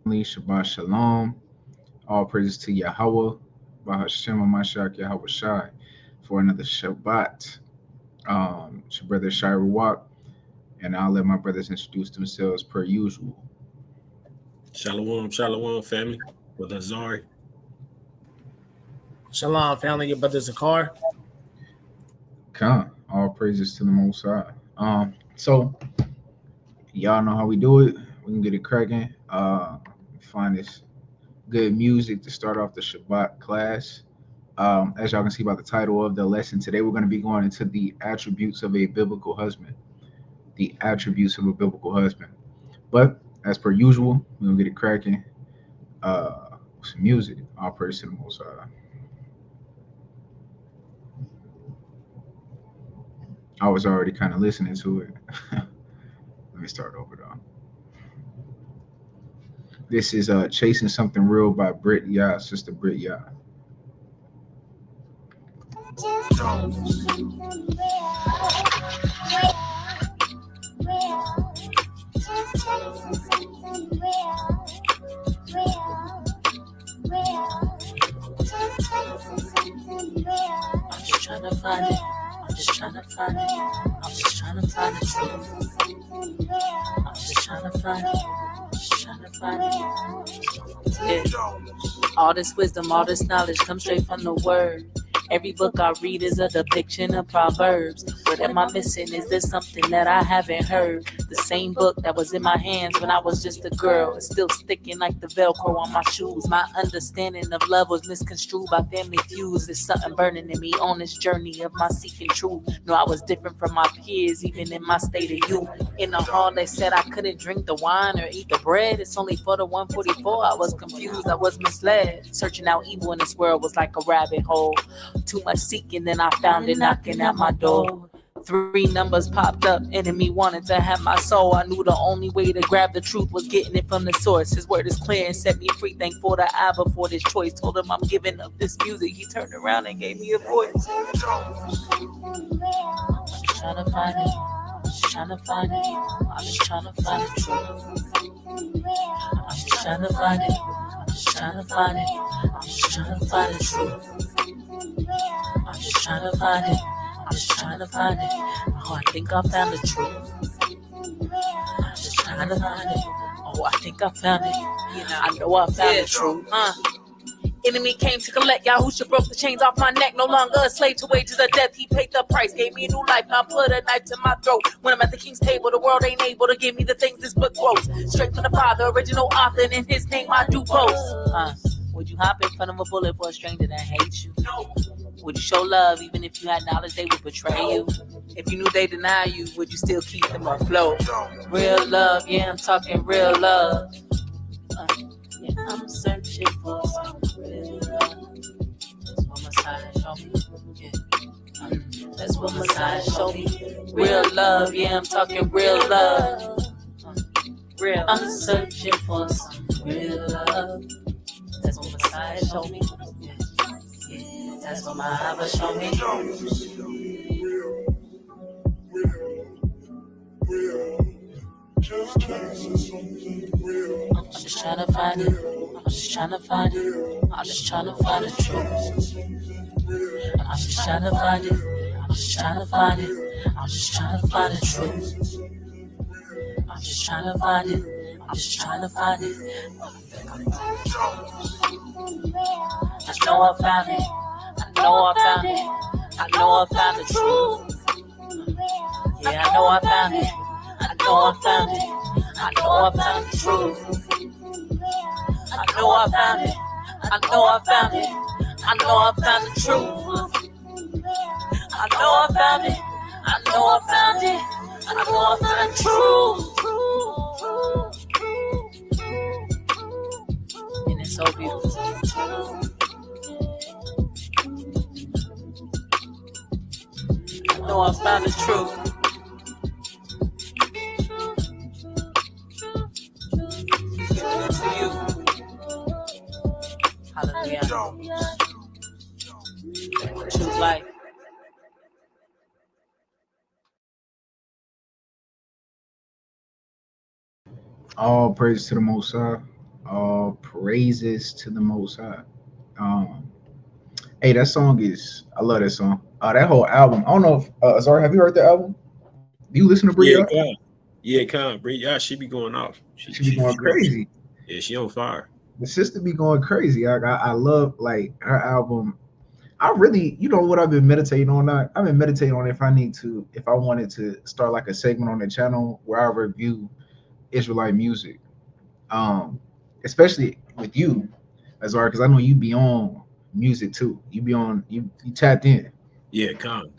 Shabbat Shalom. All praises to Yahweh, Bahashem Mashiach Yahweh Shai, for another Shabbat. It's your brother Shai Ruwak, and I'll let my brothers introduce themselves per usual. Shalom, shalom, family. Brother Zari. Shalom, family. Your brother Zakar. Come, all praises to the Most High. So y'all know how we do it. We can get it cracking. Find this good music to start off the Shabbat class. As y'all can see by the title of the lesson today, we're going to be going into the attributes of a biblical husband. The attributes of a biblical husband. But as per usual, we're going to get it cracking. Some music. All praise to the Most High. I was already kind of listening to it. Let me start over though. This is Chasing Something Real by Britt Yah, Sister Britt Yah. I'm just trying to find it. I'm just trying to find it. I'm just trying to find the truth. I'm just trying to find it. I'm just trying to find it. Yeah. All this wisdom, all this knowledge comes straight from the word. Every book I read is a depiction of Proverbs. What am I missing? Is there something that I haven't heard? The same book that was in my hands when I was just a girl is still sticking like the Velcro on my shoes. My understanding of love was misconstrued by family feuds. There's something burning in me on this journey of my seeking truth. No, I was different from my peers, even in my state of youth. In the hall, they said I couldn't drink the wine or eat the bread. It's only for the 144. I was confused, I was misled. Searching out evil in this world was like a rabbit hole. Too much seeking, then I found it knocking at my door. 3 numbers popped up, enemy wanted to have my soul. I knew the only way to grab the truth was getting it from the source. His word is clear and set me free. Thankful to Abba for this choice. Told him I'm giving up this music. He turned around and gave me a voice. I'm just trying to find it. I'm just trying to find it. I'm just trying to find the truth. I'm just trying to find it. I'm just trying to find it. I'm just trying to find the truth. I'm just trying to find it. I'm just trying to find it. Oh, I think I found the truth. I'm just trying to find it. Oh, I think I found it. I know I found the truth. Enemy came to collect Yahusha broke the chains off my neck. No longer a slave to wages of death. He paid the price, gave me a new life. Now put a knife to my throat. When I'm at the king's table, the world ain't able to give me the things this book quotes. Straight from the Father, original author, and in his name I do boast. Would you hop in front of a bullet for a stranger that hates you? No. Would you show love even if you had knowledge they would betray you? If you knew they deny you, would you still keep them afloat? Real love, yeah, I'm talking real love. Yeah, I'm searching for some real love. That's what Messiah showed me. Yeah. That's what Messiah showed me. Real love, yeah, I'm talking real love. Real. I'm searching for some real love. That's what Messiah showed me. Yeah. Yeah. That's what my Abba showed me. I'm just trying to find it. I'm just trying to find it. I'm just trying to find the truth. I'm just trying to find it. I'm just trying to find it. I'm just trying to find the truth. I'm just trying to find it. I'm just trying to find it. I know I found it. I know I found it. I know I found the truth. Yeah, I know I found it. I know I found it. I know I found the truth. I know I found it. I know I found it. I know I found the truth. I know I found it. I know I found it. I know I found the truth. And it's so beautiful. I know I found the truth. To you. Hallelujah. Choose life. All praise to the Most High. All praises to the Most High. Um, hey, that song is. I love that song. That whole album. I don't know if Azar, have you heard the album? Do you listen to Bria? Yeah, Con. Yeah, Con. Brie, yeah, she be going off. She She be she going she on, crazy. yeah, she on fire. The sister be going crazy. I love like her album. I really, you know what I've been meditating on that? I've been meditating on if I wanted to start like a segment on the channel where I review Israelite music. Um, Especially with you, Azar, because I know you be on music too. You be on you tapped in. Yeah, Con.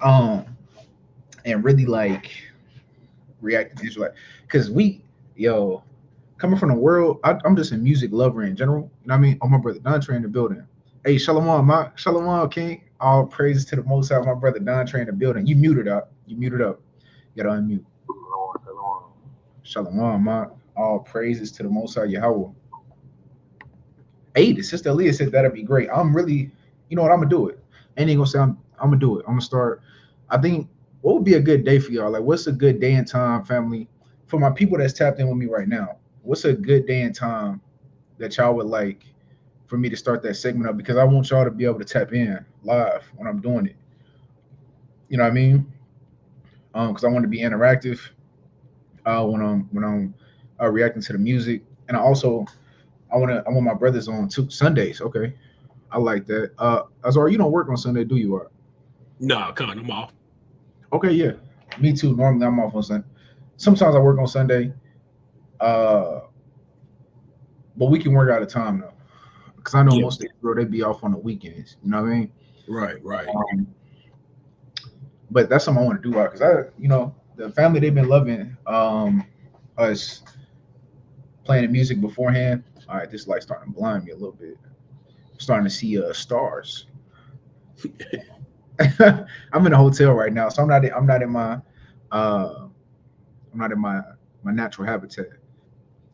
Um, and really like reacting to Israelite. Cause yo, coming from the world, I'm just a music lover in general. You know what I mean? Oh, my brother Don Trey in the building. Hey, Shalom, King. All praises to the Most High, my brother Don Trey in the building. You muted up. You muted up. You gotta unmute. Shalom, ma. All praises to the Most High Yahweh. Hey, the sister Leah said that'd be great. I'm really, you know what? I'm gonna do it. Ain't gonna say I'm gonna do it. I'm gonna start. I think what would be a good day for y'all? Like, what's a good day and time, family, for my people that's tapped in with me right now? What's a good day and time that y'all would like for me to start that segment up? Because I want y'all to be able to tap in live when I'm doing it. You know what I mean? Because I want to be interactive when I'm reacting to the music, and I want my brothers on two Sundays. Okay, I like that. Azar, you don't work on Sunday, do you? Nah, Con, I'm off. Okay, yeah, me too. Normally I'm off on Sunday. Sometimes I work on Sunday, uh, but we can work out of time though, because I know Yeah, most of Israel they be off on the weekends. You know what I mean? right. Um, but that's something I want to do because the family they've been loving us playing the music beforehand. All right, this light starting to blind me a little bit. I'm starting to see stars. I'm in a hotel right now, so uh I'm not in my natural habitat.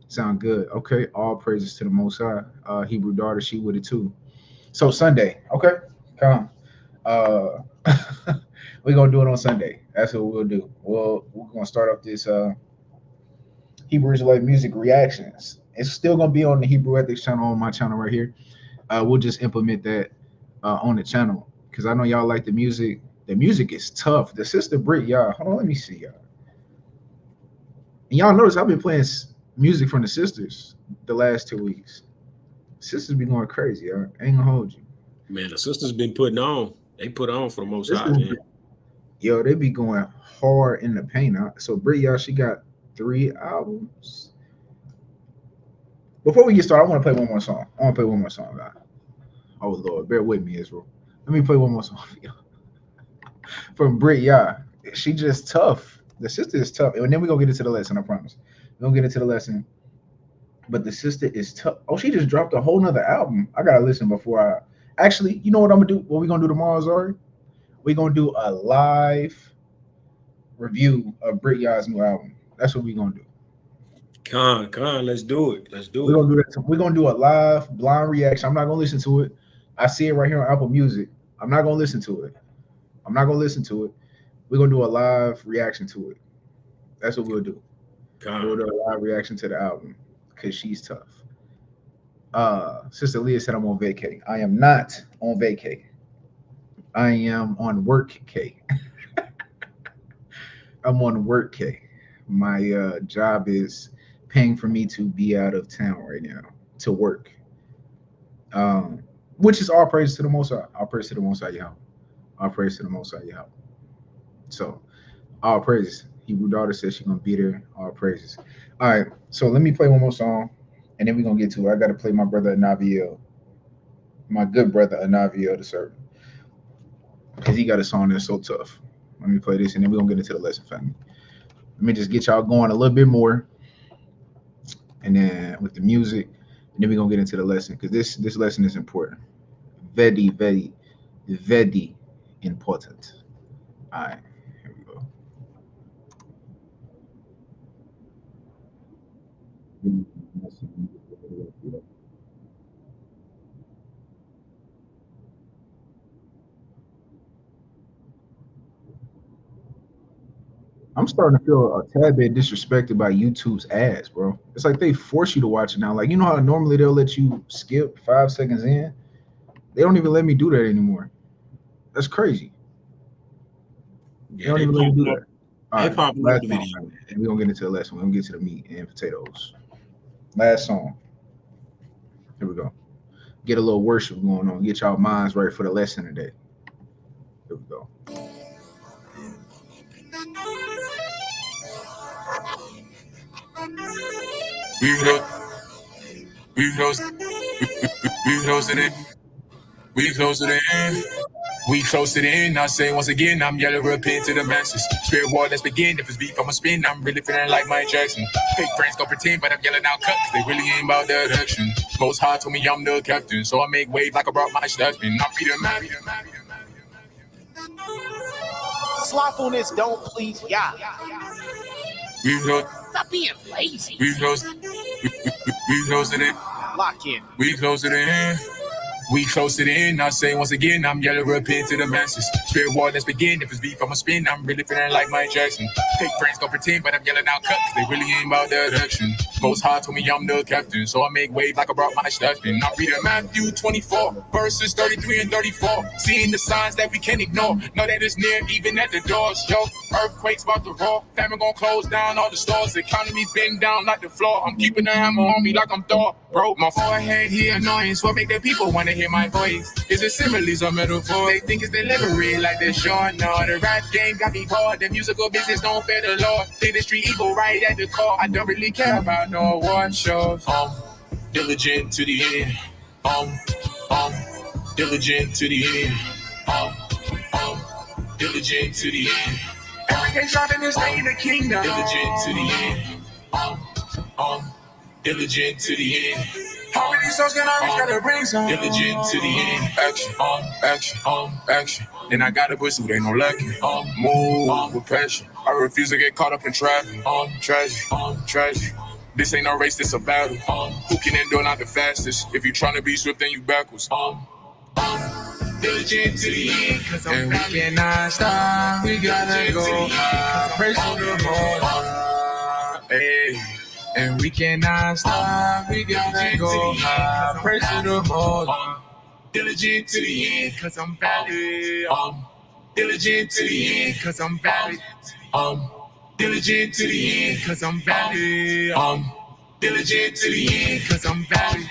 Sound good. Okay. All praises to the Most High. Hebrew daughter, she with it too. So Sunday, okay? Come. Uh we're gonna do it on Sunday. That's what we'll do. We're gonna start up this Hebrew Israelite music reactions. It's still gonna be on the Hebrew Ethics channel on my channel right here. We'll just implement that on the channel because I know y'all like the music. The music is tough. The sister Brit, y'all. Hold on, let me see y'all. And y'all notice I've been playing music from the sisters the last 2 weeks. Sisters be going crazy. Y'all. I ain't gonna hold you. Man, the sisters been putting on. They put on for the most high, Sisters, man. yo, they be going hard in the paint. So Brit, y'all, she got 3 albums. Before we get started, I want to play one more song. God. Oh Lord, bear with me, Israel. Let me play one more song for y'all. From Brit, yeah. She just tough. The sister is tough. And then we're gonna get into the lesson, I promise. We're gonna get into the lesson. But the sister is tough. Oh, she just dropped a whole nother album. I gotta listen before I actually, you know what I'm gonna do? What we gonna do tomorrow, Zari? We're gonna do a live review of Brit Yah's new album. That's what we're gonna do. Con, let's do it. Let's do We're it. gonna do that. We're gonna do a live blind reaction. I'm not gonna listen to it. I see it right here on Apple Music. I'm not gonna listen to it. We're gonna do a live reaction to it. That's what we'll do. We'll Con. do a live reaction to the album because she's tough. Sister Leah said I'm on vacay. I am not on vacay. I am on work K. I'm on work K. My job is paying for me to be out of town right now to work. Um, which is all praise to the Most High. All praise to the Most High Yahweh. All praise to the Most High Yahweh. So all praises. Hebrew daughter says she's gonna be there. All praises. All right. So let me play one more song, and then we're gonna get to it. I gotta play my brother Anaviel, my good brother Anaviel the servant, because he got a song that's so tough. Let me play this, and then we're gonna get into the lesson, family. Let me just get y'all going a little bit more, and then with the music, and then we're gonna get into the lesson because this lesson is important. Very, very, very important. All right, here we go. I'm starting to feel a tad bit disrespected by YouTube's ads, bro. It's like they force you to watch it now. Like you know how normally they'll let you skip 5 seconds in. They don't even let me do that anymore. That's crazy. They Yeah, don't they even let me do popping up. that. All They right, popping up last the song, video. man. And we're gonna get into the last one. We're gonna get to the meat and potatoes. Last song. Here we go. Get a little worship going on. Get y'all minds right for the lesson today. Here we go. We close, we close, we close it in. We close it in. We close it in. I say once again, I'm yelling, repent to the masses. Spirit war, let's begin. If it's beef, I'ma spin. I'm really feeling like Mike Jackson. Fake friends gon' pretend, but I'm yelling out cut, 'cause they really ain't about that action. Most high told me I'm the captain, so I make wave like I brought my Dutchman. I'm Peter Man. Slothfulness don't please Yah. We close, Stop being lazy. we close, we close it in. Lock in. We close it in. We close it in. I say once again, I'm yelling, repent to the masses. Spirit war, let's begin. If it's beef, I'ma spin. I'm really feeling like Mike Jackson. Fake friends gon' pretend, but I'm yelling out cut, 'cause they really ain't about that action. Most high told me I'm the captain, so I make wave like I brought my Dutchman. I read Matthew 24, verses 33 and 34. Seeing the signs that we can't ignore. Know that it's near, even at the doors. Yo, earthquakes about to roar. Famine gon' close down all the stores. The economy's been down like the floor. I'm keeping the hammer on me like I'm Thor. Bro, my forehead here annoyance. What make the people wanna hear my voice? Is it similes or metaphor? They think it's delivery like they're short. No, the rap game got me bored. The musical business don't fear the Lord. Think the street evil right at the core. I don't really care about no award shows. Diligent to the end. Diligent to the end. Diligent to the end. Every day shot in this day in the kingdom. Diligent to the end. Diligent to the end. How many souls can I reach? Gotta bring some. Diligent to the end. Action, action, action. Then I gotta pursue, ain't no lacking. Move with passion. I refuse to get caught up in traffic. Tragic. This ain't no race, this a battle. Who can endure not the fastest? If you tryna be swift, then you backwards. Diligent to the end, cause I'm and we cannot stop. We gotta go high. Praise to the Lord. Hey. And we cannot stop. We gotta go high. Praise to the Lord. Diligent to the end, cause I'm valid. Diligent to the end, cause I'm valid. Diligent to the end, cause I'm valid. Diligent to the end, cause I'm valid.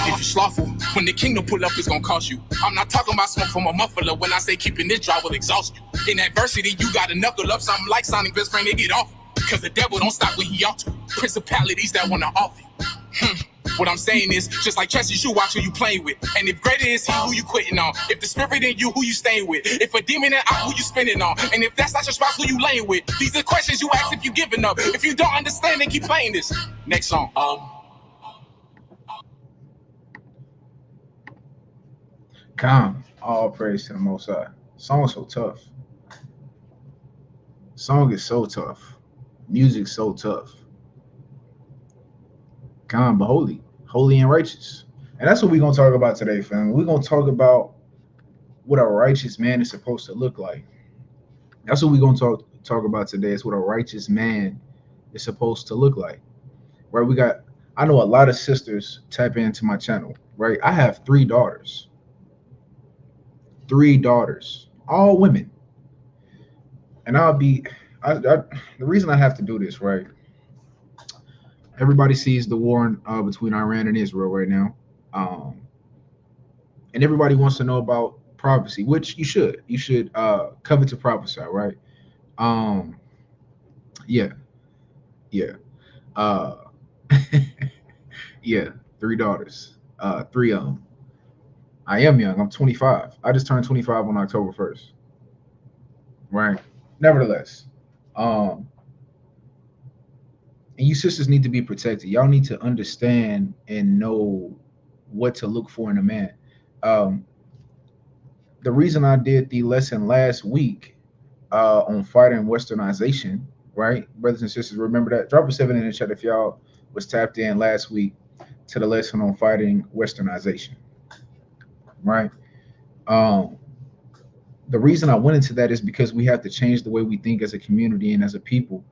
If you slothful, when the kingdom pull up, it's gonna cost you. I'm not talking about smoke from a muffler when I say keeping this dry will exhaust you. In adversity, you gotta knuckle up, something like Sonic best friend to get off. Cause the devil don't stop when he ought to. Principalities that wanna off you. What I'm saying is, just like chess, you should watch who you playing with. And if greater is he, who you quitting on? If the spirit in you, who you staying with? If a demon in out, who you spinning on? And if that's not your spouse, who you laying with? These are questions you ask if you giving up. If you don't understand, then keep playing this. Next song. Calm. All praise to the Most High. Song so tough. Song is so tough. Music so tough. Calm but holy. Holy and righteous. And that's what we're going to talk about today, fam. We're going to talk about what a righteous man is supposed to look like. That's what we're going to talk about today. Is what a righteous man is supposed to look like. Right? I know a lot of sisters tap into my channel. Right? I have 3 daughters. 3 daughters. All women. And the reason I have to do this, right? Everybody sees the war between Iran and Israel right now. And everybody wants to know about prophecy, which you should. You should covet to prophesy, right? Yeah. Yeah, 3 daughters. 3 of them. I am young. I'm 25. I just turned 25 on October 1st. Right? Nevertheless, and you sisters need to be protected. Y'all need to understand and know what to look for in a man. The reason I did the lesson last week on fighting westernization, right? Brothers and sisters, remember that? Drop a 7 in the chat if y'all was tapped in last week to the lesson on fighting westernization, right? The reason I went into that is because we have to change the way we think as a community and as a people.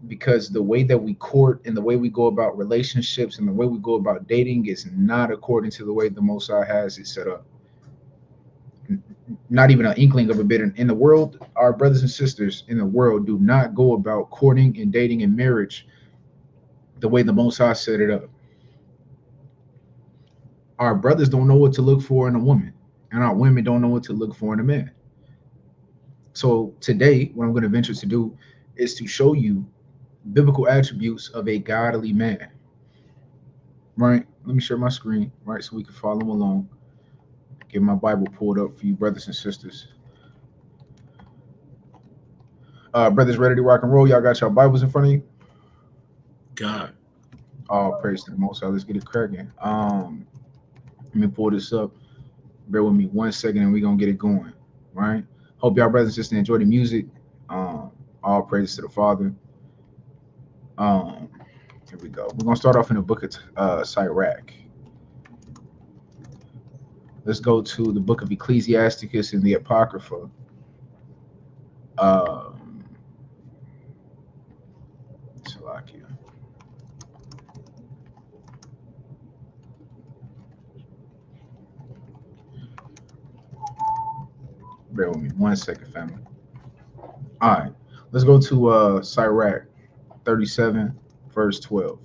Because the way that we court and the way we go about relationships and the way we go about dating is not according to the way the Most High has it set up. Not even an inkling of a bit. In the world, our brothers and sisters in the world do not go about courting and dating and marriage the way the Most High set it up. Our brothers don't know what to look for in a woman, and our women don't know what to look for in a man. So today, what I'm going to venture to do is to show you biblical attributes of a godly man. Right? Let me share my screen, right, so we can follow along. Get my Bible pulled up for you, brothers and sisters. Brothers, ready to rock and roll? Y'all got your Bibles in front of you? God. All praise to the Most High. Let's get it cracking. Let me pull this up. Bear with me 1 second, and we're gonna get it going. Right? Hope y'all brothers just enjoy the music. All praise to the Father. Here we go. We're gonna start off in the book of Sirach. Let's go to the book of Ecclesiasticus and the Apocrypha. Salakia. Bear with me 1 second, family. All right, let's go to Sirach 37, verse 12.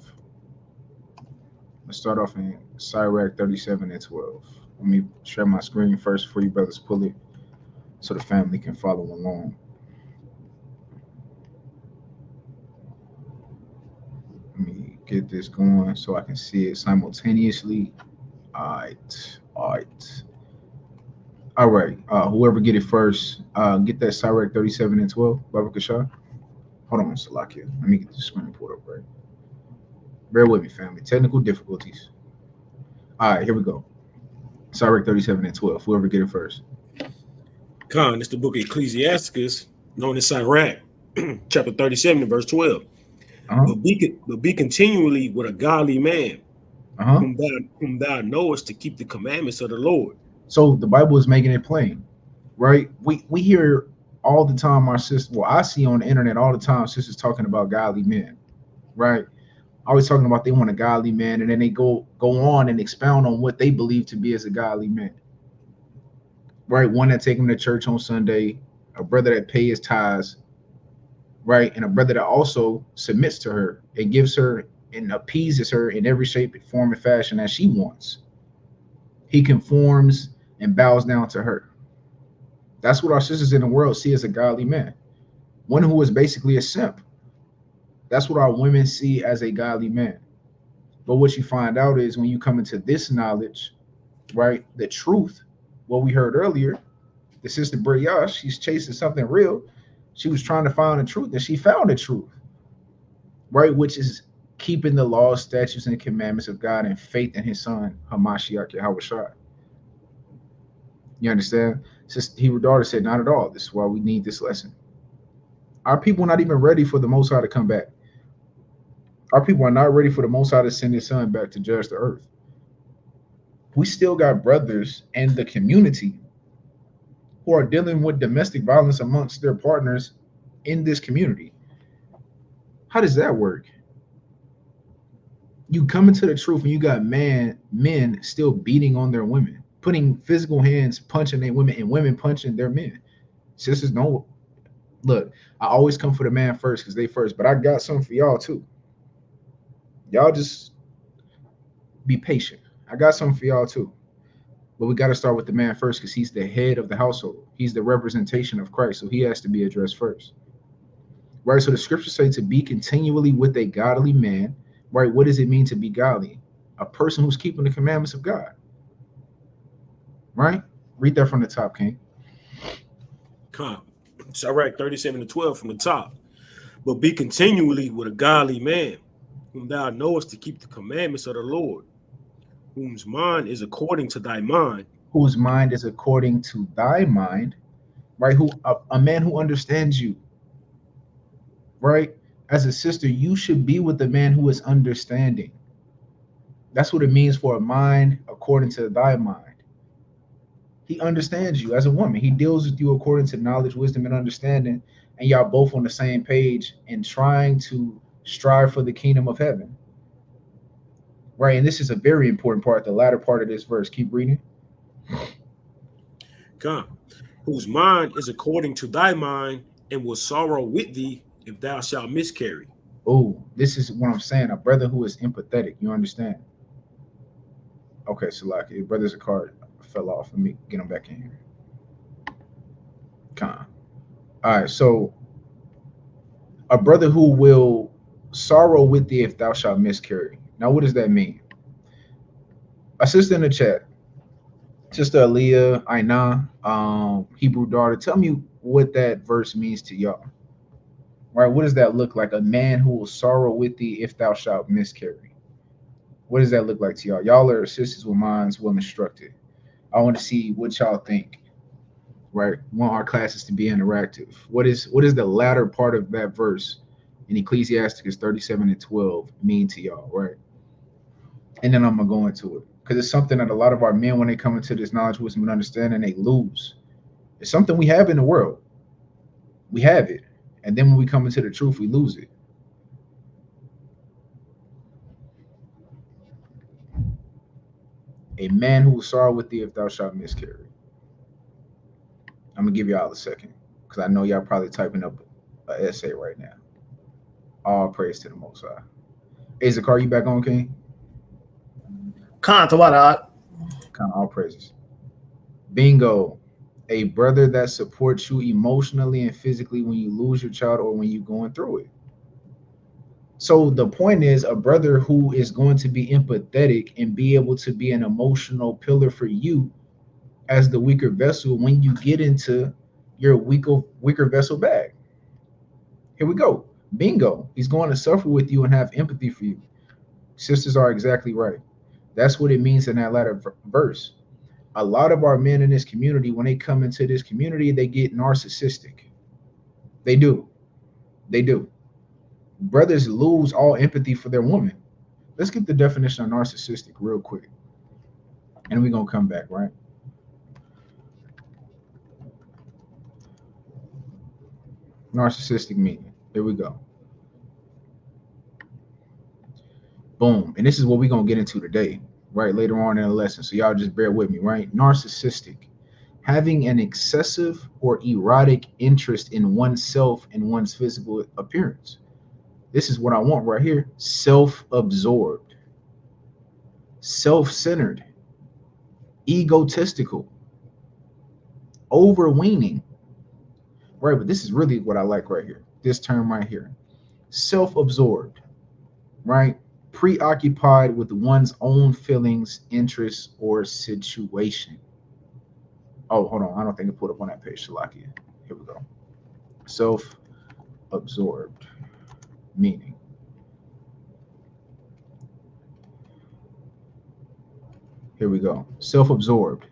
Let's start off in Sirach 37 and 12. Let me share my screen first before you brothers pull it so the family can follow along. Let me get this going so I can see it simultaneously. All right. Whoever get it first, get that Sirach 37 and 12, Baba Kashar. Hold on, Salakia. Let me get the screen pulled up right. Bear with me, family. Technical difficulties. All right, here we go. Sirach 37 and 12. Whoever get it first. Khan, it's the book of Ecclesiasticus, known as Sirach, chapter 37 and verse 12. But be continually with a godly man, whom thou knowest to keep the commandments of the Lord. So the Bible is making it plain, right? We hear all the time our sisters, well, I see on the internet all the time sisters talking about godly men, right? Always talking about they want a godly man, and then they go on and expound on what they believe to be as a godly man, right? One that take them to church on Sunday, a brother that pays his tithes, right? And a brother that also submits to her and gives her and appeases her in every shape, form, and fashion as she wants. He conforms and bows down to her. That's what our sisters in the world see as a godly man. One who is basically a simp. That's what our women see as a godly man. But what you find out is when you come into this knowledge, right, the truth, what we heard earlier, the sister Briah, she's chasing something real. She was trying to find the truth, and she found the truth, right, which is keeping the laws, statutes, and commandments of God and faith in his son, Hamashiach Yahushua. You understand? Sister Hebrew daughter said, not at all. This is why we need this lesson. Our people are not even ready for the Most High to come back. Our people are not ready for the Most High to send his son back to judge the earth. We still got brothers in the community who are dealing with domestic violence amongst their partners in this community. How does that work? You come into the truth and you got men still beating on their women, putting physical hands, punching their women, and women punching their men. Sisters, don't look. I always come for the man first because they first, but I got something for y'all too. Y'all just be patient. I got something for y'all too. But we got to start with the man first because he's the head of the household. He's the representation of Christ, so he has to be addressed first. Right? So the scriptures say to be continually with a godly man. Right? What does it mean to be godly? A person who's keeping the commandments of God. Right? Read that from the top, King. Come. Sirach 37 and 12 from the top. But be continually with a godly man, whom thou knowest to keep the commandments of the Lord, whose mind is according to thy mind. Whose mind is according to thy mind. Right? A man who understands you. Right? As a sister, you should be with the man who is understanding. That's what it means for a mind according to thy mind. He understands you as a woman. He deals with you according to knowledge, wisdom, and understanding, and y'all both on the same page and trying to strive for the kingdom of heaven. Right, and this is a very important part, the latter part of this verse. Keep reading. Come, whose mind is according to thy mind, and will sorrow with thee if thou shalt miscarry. Oh, this is what I'm saying. A brother who is empathetic. You understand? Okay, so like, your brother's a card fell off. Let me get him back in here. All right, so a brother who will sorrow with thee if thou shalt miscarry. Now, what does that mean? A sister in the chat, Sister Aaliyah, Aina, Hebrew daughter, tell me what that verse means to y'all. Right? What does that look like? A man who will sorrow with thee if thou shalt miscarry. What does that look like to y'all? Y'all are sisters with minds well instructed. I want to see what y'all think. Right? We want our classes to be interactive. What is the latter part of that verse in Ecclesiasticus 37:12 mean to y'all? Right? And then I'm gonna go into it because it's something that a lot of our men, when they come into this knowledge, wisdom, and understanding, they lose. It's something we have in the world. We have it, and then when we come into the truth, we lose it. A man who will sorrow with thee if thou shalt miscarry. I'm gonna give y'all a second because I know y'all probably typing up an essay right now. All praise to the Most High. Hey, Zakar, you back on, King? Khan, Tawada. Khan, all praises. Bingo. A brother that supports you emotionally and physically when you lose your child or when you're going through it. So the point is, a brother who is going to be empathetic and be able to be an emotional pillar for you as the weaker vessel when you get into your weaker vessel bag. Here we go. Bingo. He's going to suffer with you and have empathy for you. Sisters are exactly right. That's what it means in that latter verse. A lot of our men in this community, when they come into this community, they get narcissistic. They do. They do. Brothers lose all empathy for their woman. Let's get the definition of narcissistic real quick. And we're going to come back, right? Narcissistic meaning. Here we go. Boom. And this is what we're going to get into today, right? Later on in the lesson. So y'all just bear with me, right? Narcissistic. Having an excessive or erotic interest in oneself and one's physical appearance. This is what I want right here. Self-absorbed. Self-centered. Egotistical. Overweening. Right, but this is really what I like right here. This term right here. Self-absorbed. Right? Preoccupied with one's own feelings, interests, or situation. Oh, hold on. I don't think I put up on that page, Shalakia. Here we go. Self-absorbed meaning. Here we go. Self-absorbed.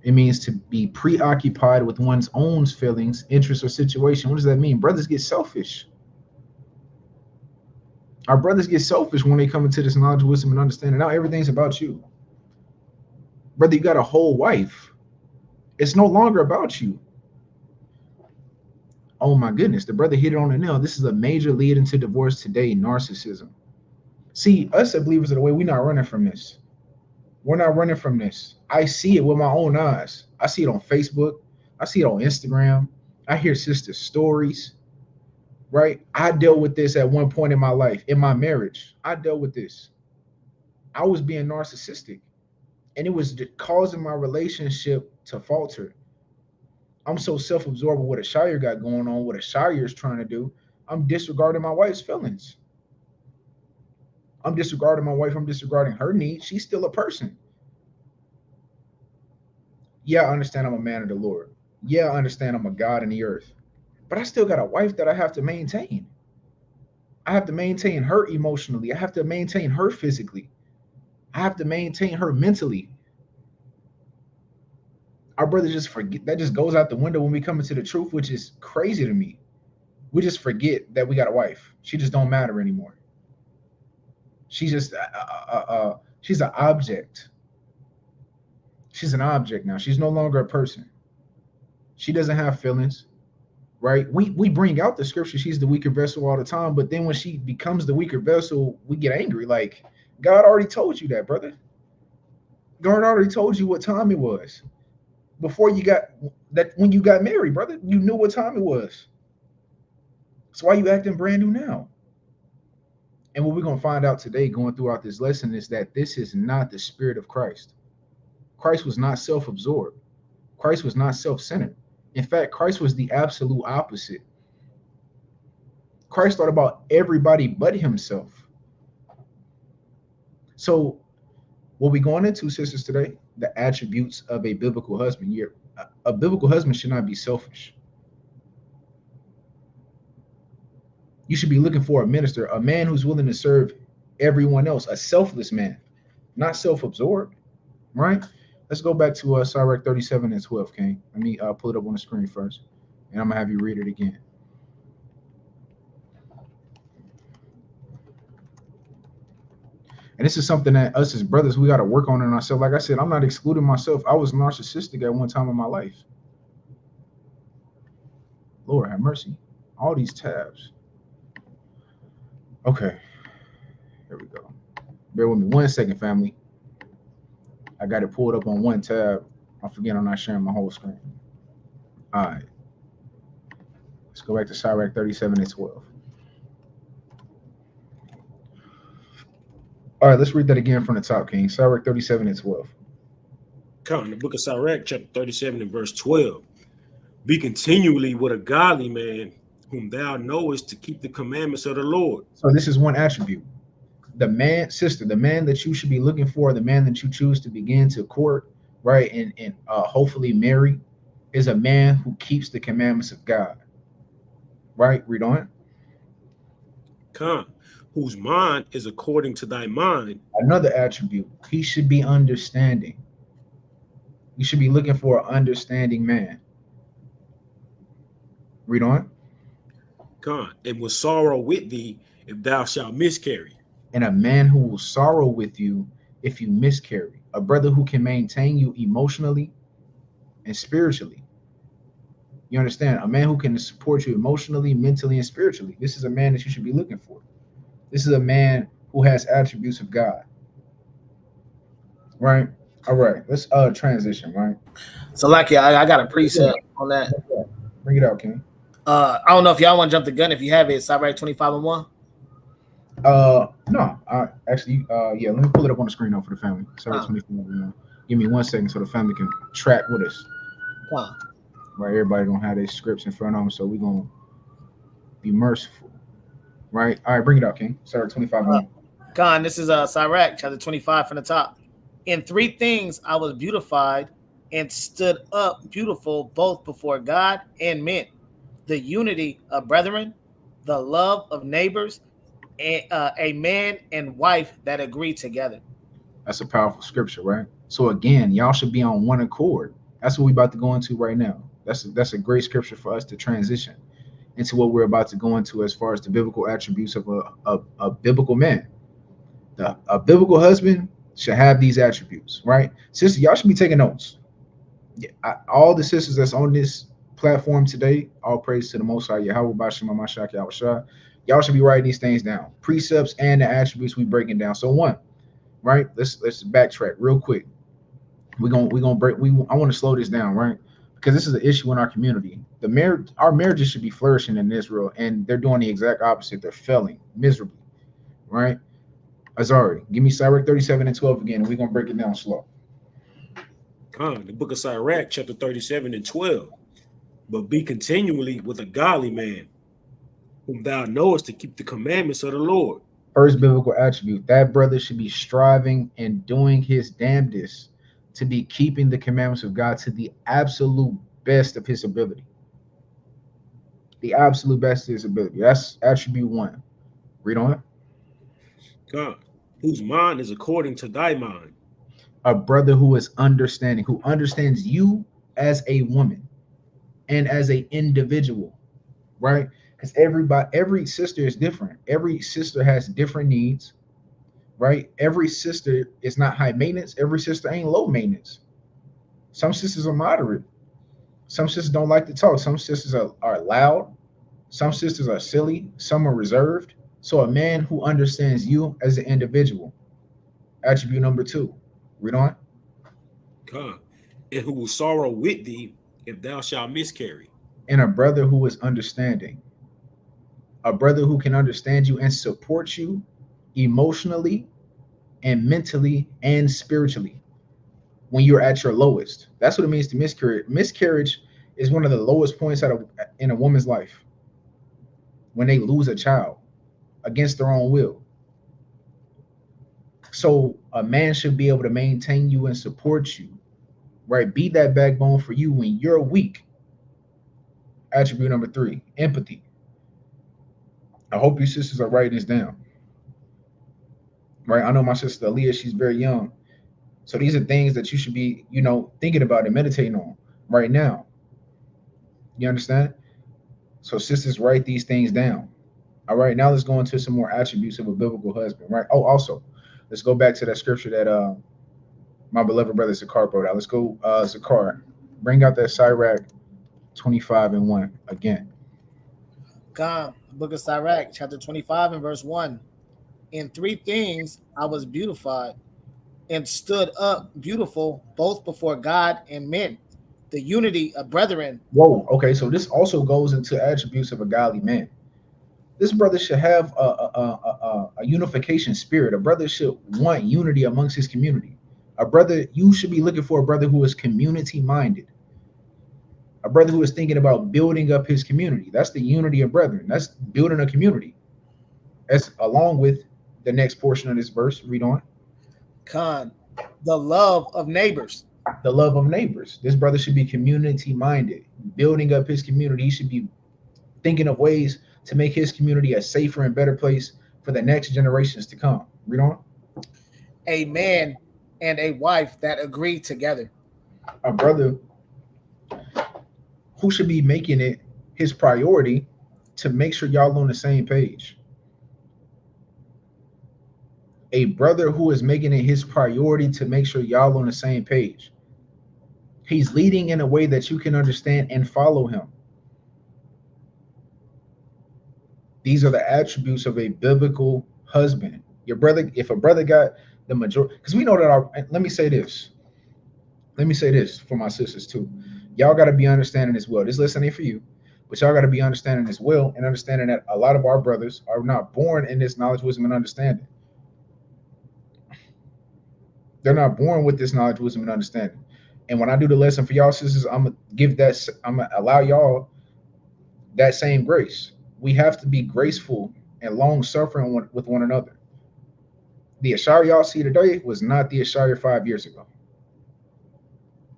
It means to be preoccupied with one's own feelings, interests, or situation. What does that mean? Brothers get selfish. Our brothers get selfish when they come into this knowledge, wisdom, and understanding. Now everything's about you. Brother, you got a whole wife. It's no longer about you. Oh my goodness, the brother hit it on the nail. This is a major lead into divorce today, narcissism. See, us as believers of the way, we're not running from this. We're not running from this. I see it with my own eyes. I see it on Facebook. I see it on Instagram. I hear sisters' stories, right? I dealt with this at one point in my life, in my marriage. I dealt with this. I was being narcissistic, and it was causing my relationship to falter. I'm so self-absorbed with what a Shire got going on, what a Shire is trying to do. I'm disregarding my wife's feelings. I'm disregarding my wife. I'm disregarding her needs. She's still a person. Yeah, I understand I'm a man of the Lord. Yeah, I understand I'm a God in the earth. But I still got a wife that I have to maintain. I have to maintain her emotionally. I have to maintain her physically. I have to maintain her mentally. Our brothers just forget. That just goes out the window when we come into the truth, which is crazy to me. We just forget that we got a wife. She just don't matter anymore. She's just she's an object. She's an object now. She's no longer a person. She doesn't have feelings, right? We bring out the scripture. She's the weaker vessel all the time, but then when she becomes the weaker vessel, we get angry. Like, God already told you that, brother. God already told you what time it was before you got that. When you got married, brother, you knew what time it was. So why are you acting brand new now? And what we're going to find out today going throughout this lesson is that this is not the spirit of Christ. Christ was not self-absorbed. Christ was not self-centered. In fact, Christ was the absolute opposite. Christ thought about everybody but himself. So what we're going into, sisters, today, the attributes of a biblical husband. A biblical husband should not be selfish. You should be looking for a minister, a man who's willing to serve everyone else, a selfless man, not self-absorbed, right? Let's go back to Sirach 37 and 12, King. Let me pull it up on the screen first, and I'm going to have you read it again. And this is something that us as brothers, we got to work on in ourselves. Like I said, I'm not excluding myself. I was narcissistic at one time in my life. Lord have mercy. All these tabs. Okay, here we go. Bear with me 1 second, family. I got it pulled up on one tab. I forget I'm not sharing my whole screen. All right. Let's go back to Sirach 37 and 12. All right, let's read that again from the top, King. Sirach 37 and 12. Come, the book of Sirach, chapter 37 and verse 12. Be continually with a godly man whom thou knowest to keep the commandments of the Lord. So this is one attribute. The man, sister, the man that you should be looking for, the man that you choose to begin to court, right, and hopefully marry, is a man who keeps the commandments of God. Right? Read on. Come, whose mind is according to thy mind. Another attribute. He should be understanding. You should be looking for an understanding man. Read on. Come, and will sorrow with thee if thou shalt miscarry. And a man who will sorrow with you if you miscarry. A brother who can maintain you emotionally and spiritually. You understand? A man who can support you emotionally, mentally, and spiritually. This is a man that you should be looking for. This is a man who has attributes of God. Right? All right. Let's transition, right? So, like, I got a precept on that. Bring it out, King. I don't know if y'all want to jump the gun. If you have it, Sirach 25 and 1. No, actually, yeah, let me pull it up on the screen now for the family. Sorry, 24. Give me 1 second so the family can track with us. Right, everybody gonna have their scripts in front of them, so we're gonna be merciful. Right, all right, bring it out, King. Sorry, 25. Khan, this is Sirach chapter 25 from the top. In 3 things I was beautified and stood up beautiful both before God and men: the unity of brethren, the love of neighbors, and a man and wife that agree together. That's a powerful scripture, right? So again, y'all should be on one accord. That's what we're about to go into right now. That's a great scripture for us to transition into what we're about to go into as far as the biblical attributes of a biblical man. A biblical husband should have these attributes, right? Sister, y'all should be taking notes. Yeah, all the sisters that's on this platform today, all praise to the Most High Yahweh Bashim Mashak Yahushua. Y'all should be writing these things down, precepts and the attributes we breaking down. So one, right? Let's backtrack real quick. I want to slow this down, right? Because this is an issue in our community. Our marriages should be flourishing in Israel, and they're doing the exact opposite. They're failing miserably, right? Azari, give me Sirach 37 and 12 again, and we're gonna break it down slow. The book of Sirach, chapter 37 and 12. But be continually with a godly man, whom thou knowest to keep the commandments of the Lord. First biblical attribute, that brother should be striving and doing his damnedest to be keeping the commandments of God to the absolute best of his ability. The absolute best of his ability. That's attribute 1. Read on. God, whose mind is according to thy mind. A brother who is understanding, who understands you as a woman and as an individual, right? Because every sister is different. Every sister has different needs, right? Every sister is not high maintenance. Every sister ain't low maintenance, Some sisters are moderate. Some sisters don't like to talk. Some sisters are loud. Some sisters are silly. Some are reserved. So a man who understands you as an individual. Attribute number 2. Read on. Come. And who will sorrow with thee if thou shalt miscarry. And a brother who is understanding. A brother who can understand you and support you emotionally and mentally and spiritually when you're at your lowest. That's what it means to miscarry. Miscarriage is one of the lowest points in a woman's life. When they lose a child against their own will. So a man should be able to maintain you and support you, right? Be that backbone for you when you're weak. Attribute number 3, empathy. I hope you sisters are writing this down. Right? I know my sister Aaliyah, she's very young. So these are things that you should be, thinking about and meditating on right now. You understand? So sisters, write these things down. All right, now let's go into some more attributes of a biblical husband, right? Oh, also, let's go back to that scripture that my beloved brother Zakar brought out. Let's go, Zakar, bring out that Sirach 25:1 again. God, book of Sirach, chapter 25 and verse 1. In 3 things I was beautified and stood up beautiful both before God and men, the unity of brethren. Whoa, okay, so this also goes into attributes of a godly man. This brother should have a unification spirit. A brother should want unity amongst his community. You should be looking for a brother who is community minded. A brother who is thinking about building up his community. That's the unity of brethren. That's building a community. That's along with the next portion of this verse. Read on. Con, the love of neighbors. The love of neighbors. This brother should be community minded, building up his community. He should be thinking of ways to make his community a safer and better place for the next generations to come. Read on. A man and a wife that agree together. A brother who should be making it his priority to make sure y'all on the same page. A brother who is making it his priority to make sure y'all on the same page. He's leading in a way that you can understand and follow him. These are the attributes of a biblical husband. Your brother, if a brother got the majority, because we know that let me say this for my sisters too. Y'all got to be understanding as well. This lesson ain't for you, but y'all got to be understanding as well and understanding that a lot of our brothers are not born in this knowledge, wisdom, and understanding. They're not born with this knowledge, wisdom, and understanding. And when I do the lesson for y'all sisters, I'm gonna allow y'all that same grace. We have to be graceful and long-suffering with one another. The Ashari y'all see today was not the Ashari 5 years ago.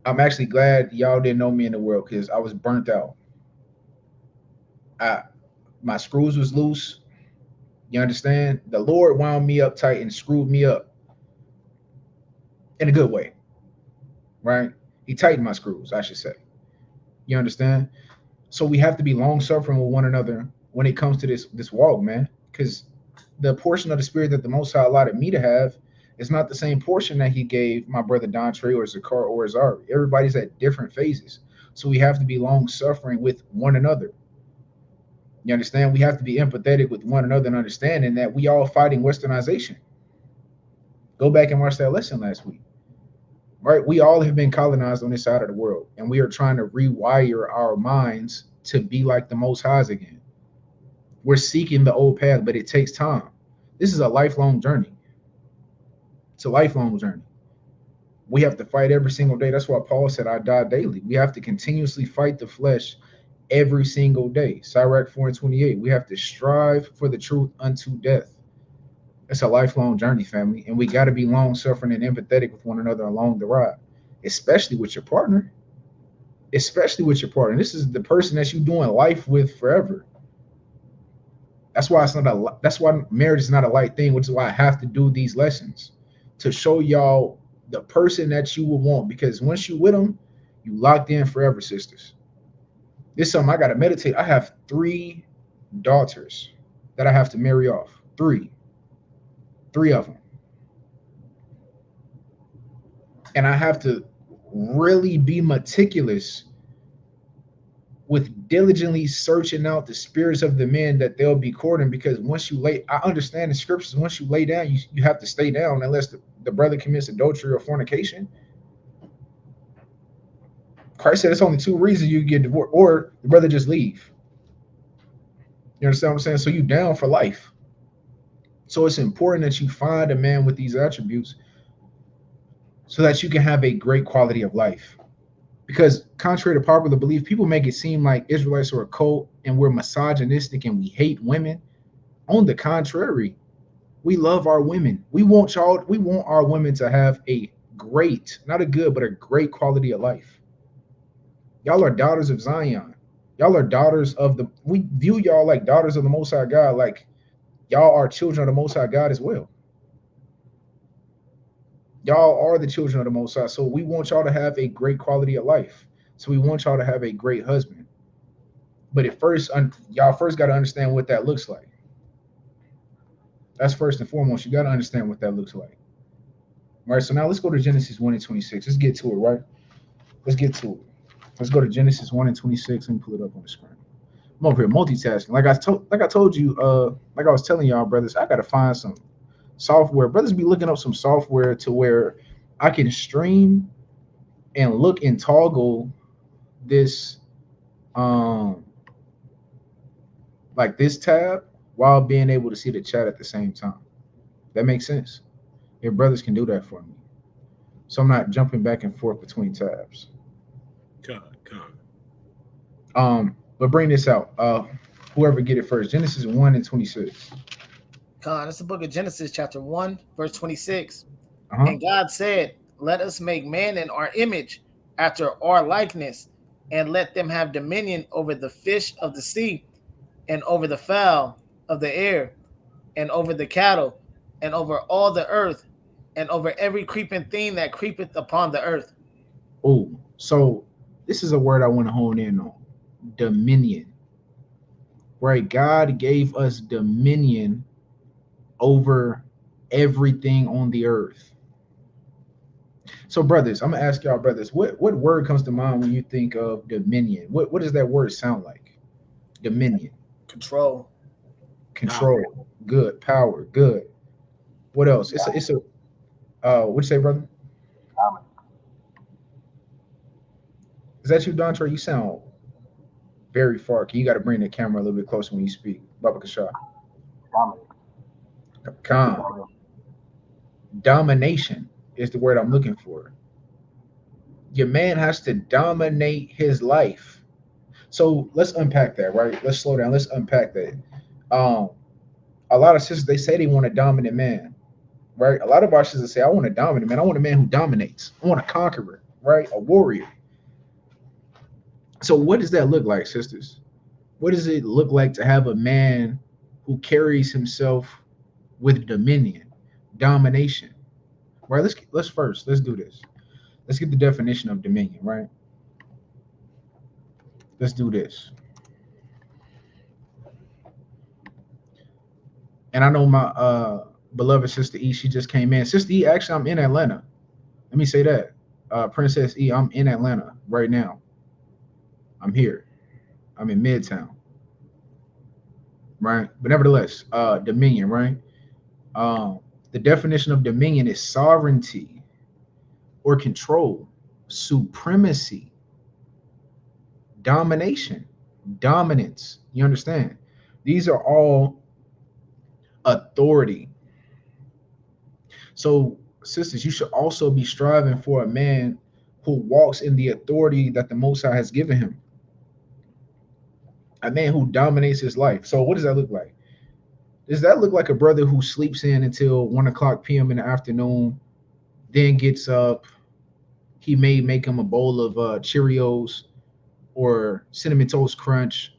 I'm actually glad y'all didn't know me in the world because I was burnt out. My screws was loose. You understand? The Lord wound me up tight and screwed me up in a good way, right? He tightened my screws, I should say. You understand? So we have to be long-suffering with one another when it comes to this walk, man, because the portion of the spirit that the Most High allotted me to have is not the same portion that he gave my brother Dontre or Zakar or Azari. Everybody's at different phases. So we have to be long-suffering with one another. You understand? We have to be empathetic with one another and understanding that we all fighting westernization. Go back and watch that lesson last week. Right? We all have been colonized on this side of the world, and we are trying to rewire our minds to be like the Most Highs again. We're seeking the old path, but it takes time. This is a lifelong journey. It's a lifelong journey. We have to fight every single day. That's why Paul said, I die daily. We have to continuously fight the flesh every single day. Sirach 4:28. We have to strive for the truth unto death. It's a lifelong journey, family. And we got to be long-suffering and empathetic with one another along the ride, especially with your partner. Especially with your partner. This is the person that you're doing life with forever. That's why that's why marriage is not a light thing, which is why I have to do these lessons to show y'all the person that you will want. Because once you with them, you locked in forever, sisters. This is something I got to meditate. I have 3 daughters that I have to marry off. 3 of them. And I have to really be meticulous with diligently searching out the spirits of the men that they'll be courting, because once you lay, I understand the scriptures, once you lay down, you have to stay down unless the brother commits adultery or fornication. Christ said it's only two reasons you get divorced, or the brother just leave. You understand what I'm saying? So you down for life. So it's important that you find a man with these attributes so that you can have a great quality of life. Because contrary to popular belief, people make it seem like Israelites are a cult and we're misogynistic and we hate women. On the contrary, we love our women. We want our women to have a great, not a good, but a great quality of life. Y'all are daughters of Zion. Y'all are daughters of we view y'all like daughters of the Most High God, like y'all are children of the Most High God as well. Y'all are the children of the Most High. So we want y'all to have a great quality of life. So we want y'all to have a great husband. But at first, y'all first got to understand what that looks like. That's first and foremost. You got to understand what that looks like. All right, so now let's go to Genesis 1:26. Let's get to it, right? Let's get to it. Let's go to Genesis 1:26 and pull it up on the screen. I'm over here multitasking. Like I told you, like I was telling y'all, brothers, I got to find some software. Brothers be looking up some software to where I can stream and look and toggle this like this tab while being able to see the chat at the same time. That makes sense. Your brothers can do that for me, so I'm not jumping back and forth between tabs. But bring this out, whoever get it first. Genesis 1:26. That's the book of Genesis, chapter 1, verse 26. Uh-huh. And God said, let us make man in our image, after our likeness, and let them have dominion over the fish of the sea, and over the fowl of the air, and over the cattle, and over all the earth, and over every creeping thing that creepeth upon the earth. Oh, so this is a word I want to hone in on. Dominion. Right? God gave us dominion over everything on the earth. So, brothers, I'm gonna ask y'all, brothers, what word comes to mind when you think of dominion? What does that word sound like? Dominion. Control. Good. Power. Good. What else? It's a what'd you say, brother? Is that you, Dontre? You sound very far. You got to bring the camera a little bit closer when you speak. Baba Kasha. Domination is the word I'm looking for. Your man has to dominate his life. So let's unpack that, right? Let's slow down. Let's unpack that. A lot of sisters, they say they want a dominant man, right? A lot of our sisters say, I want a dominant man. I want a man who dominates. I want a conqueror, right? A warrior. So what does that look like, sisters? What does it look like to have a man who carries himself with dominion, domination? Right, let's do this. Let's get the definition of dominion, right? Let's do this. And I know my beloved Sister E, she just came in. Sister E, actually, I'm in Atlanta. Let me say that. Princess E, I'm in Atlanta right now. I'm here. I'm in Midtown. Right? But nevertheless, dominion, right? The definition of dominion is sovereignty or control, supremacy, domination, dominance. You understand? These are all authority. So, sisters, you should also be striving for a man who walks in the authority that the Most High has given him. A man who dominates his life. So what does that look like? Does that look like a brother who sleeps in until 1:00 p.m. in the afternoon, then gets up? He may make him a bowl of Cheerios or Cinnamon Toast Crunch.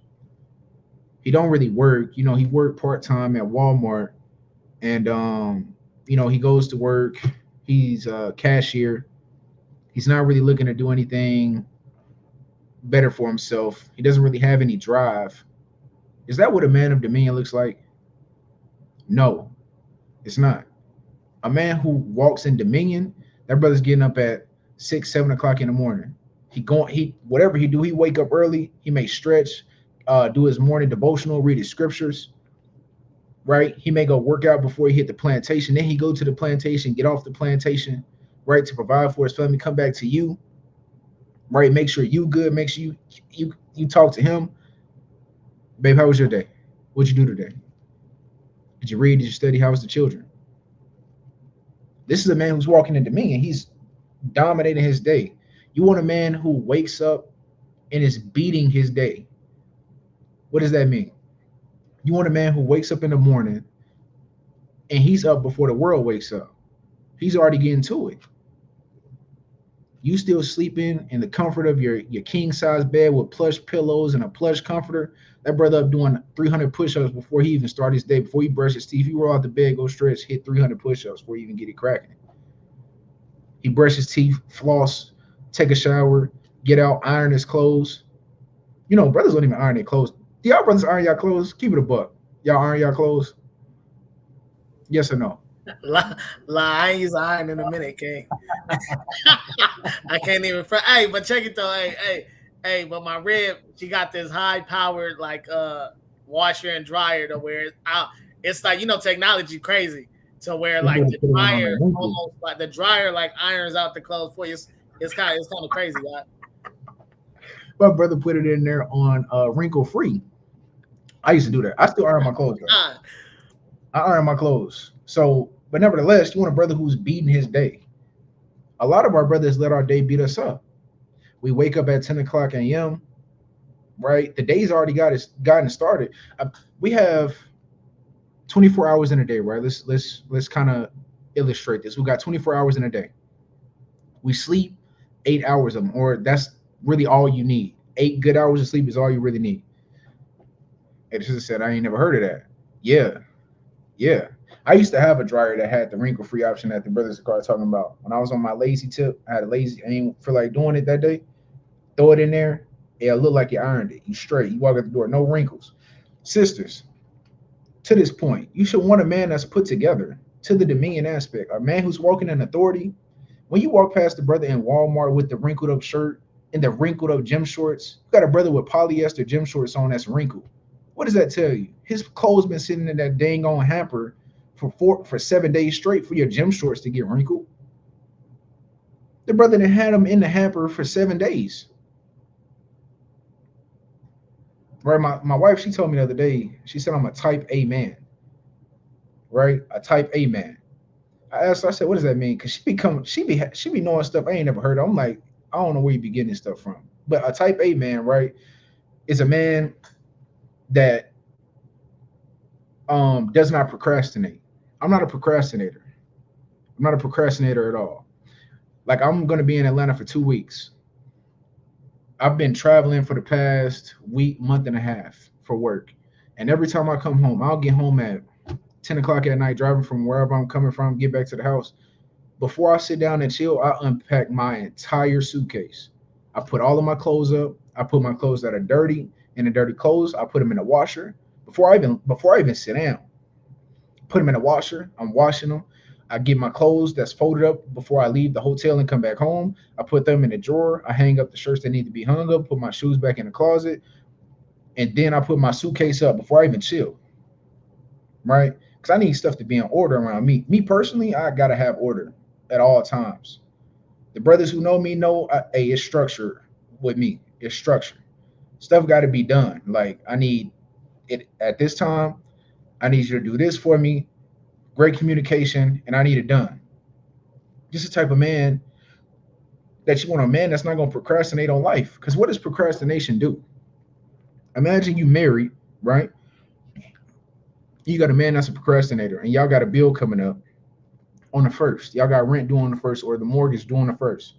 He don't really work. You know, he worked part-time at Walmart, and you know, he goes to work. He's a cashier. He's not really looking to do anything better for himself. He doesn't really have any drive. Is that what a man of dominion looks like? No, it's not. A man who walks in dominion, that brother's getting up at 6, 7 o'clock in the morning. Whatever he do, he wake up early, he may stretch, do his morning devotional, read his scriptures, right? He may go work out before he hit the plantation. Then he go to the plantation, get off the plantation, right, to provide for his family, come back to you, right? Make sure you good, make sure you talk to him. Babe, how was your day? What'd you do today? Did you read? Did you study? How was the children? This is a man who's walking in dominion. He's dominating his day. You want a man who wakes up and is beating his day. What does that mean? You want a man who wakes up in the morning and he's up before the world wakes up. He's already getting to it. You still sleeping in the comfort of your king size bed with plush pillows and a plush comforter. That brother up doing 300 push-ups before he even starts his day, before he brushes his teeth. He roll out the bed, go stretch, hit 300 push-ups before he even get it cracking. He brushes his teeth, floss, take a shower, get out, iron his clothes. You know, brothers don't even iron their clothes. Do y'all brothers iron y'all clothes? Keep it a buck. Y'all iron y'all clothes? Yes or no? I ain't used iron in a minute, King. I can't even. Hey, but check it though. Hey, but my rib, she got this high-powered like washer and dryer to where it's like, you know, technology crazy to where like the dryer almost like the dryer like irons out the clothes for you. It's kind of crazy, right? My brother put it in there on wrinkle free. I used to do that. I still iron my clothes. I iron my clothes. So, but nevertheless, you want a brother who's beating his day. A lot of our brothers let our day beat us up. We wake up at 10 o'clock a.m., right? The day's already gotten started. We have 24 hours in a day, right? Let's kind of illustrate this. We got 24 hours in a day. We sleep 8 hours of them, or that's really all you need. 8 good hours of sleep is all you really need. And sister said, I ain't never heard of that. Yeah. I used to have a dryer that had the wrinkle-free option that the brothers are talking about. When I was on my lazy tip, I ain't feel like doing it that day. Throw it in there. It'll look like you ironed it. You straight. You walk out the door, no wrinkles. Sisters, to this point, you should want a man that's put together to the dominion aspect. A man who's walking in authority. When you walk past the brother in Walmart with the wrinkled up shirt and the wrinkled up gym shorts, you got a brother with polyester gym shorts on that's wrinkled. What does that tell you? His clothes been sitting in that dang on hamper for 7 days straight for your gym shorts to get wrinkled. The brother that had them in the hamper for 7 days. Right, my wife, she told me the other day, she said I'm a type A man. Right? A type A man. I asked her, I said, what does that mean? Because she be knowing stuff I ain't never heard of. I'm like, I don't know where you be getting this stuff from. But a type A man, right, is a man that does not procrastinate. I'm not a procrastinator. I'm not a procrastinator at all. Like, I'm going to be in Atlanta for 2 weeks. I've been traveling for the past week, month and a half for work. And every time I come home, I'll get home at 10 o'clock at night, driving from wherever I'm coming from, get back to the house. Before I sit down and chill, I unpack my entire suitcase. I put all of my clothes up. I put my clothes that are dirty in the dirty clothes. I put them in the washer. Before I even sit down, put them in the washer. I'm washing them. I get my clothes that's folded up before I leave the hotel and come back home. I put them in the drawer. I hang up the shirts that need to be hung up, put my shoes back in the closet. And then I put my suitcase up before I even chill. Right? Because I need stuff to be in order around me. Me personally, I got to have order at all times. The brothers who know me know, hey, it's structured with me. It's structured. Stuff got to be done. Like, I need it at this time. I need you to do this for me. Great communication, and I need it done. Just the type of man that you want, a man that's not going to procrastinate on life. Because what does procrastination do? Imagine you married, right? You got a man that's a procrastinator, and y'all got a bill coming up on the 1st. Y'all got rent due on the 1st, or the mortgage due on the 1st.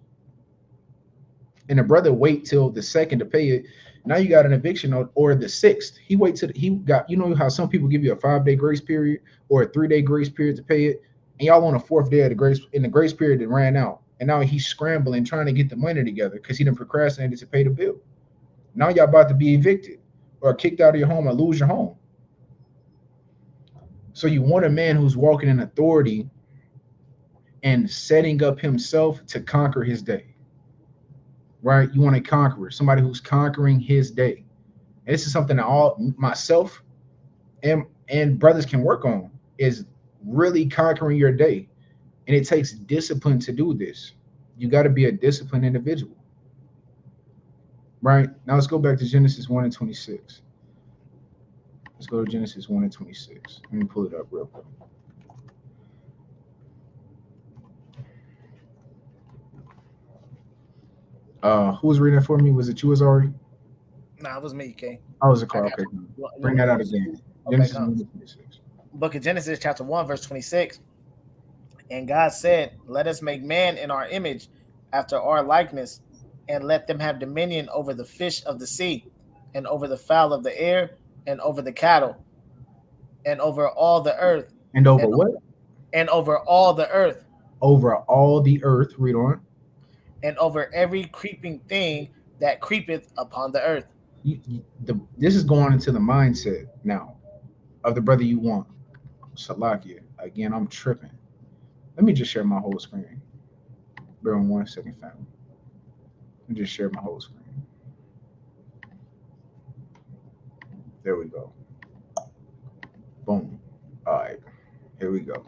And the brother wait till the 2nd to pay it. Now you got an eviction or the 6th. He wait till he got, you know how some people give you a 5-day grace period or a 3-day grace period to pay it, and y'all on the 4th day of the grace period that ran out, and now he's scrambling trying to get the money together because he didn't procrastinated to pay the bill. Now y'all about to be evicted or kicked out of your home or lose your home. So you want a man who's walking in authority and setting up himself to conquer his day. Right? You want a conqueror, somebody who's conquering his day. And this is something that all myself and brothers can work on, is really conquering your day. And it takes discipline to do this. You got to be a disciplined individual. Right? Now let's go back to Genesis 1 and 26. Let's go to Genesis 1 and 26. Let me pull it up real quick. Who was reading it for me? Was it you, Azari? Nah, it was me, King. Oh, was it Carl? Okay. Bring that out again. Genesis 1 and 26. Book of Genesis, chapter 1, verse 26. And God said, let us make man in our image, after our likeness, and let them have dominion over the fish of the sea, and over the fowl of the air, and over the cattle, and over all the earth. And over what? And over all the earth. Over all the earth. Read on. And over every creeping thing that creepeth upon the earth. This is going into the mindset now of the brother you want. Salakia. Again, I'm tripping. Let me just share my whole screen. Bear with 1 second, family. Let me just share my whole screen. There we go. Boom. All right. Here we go.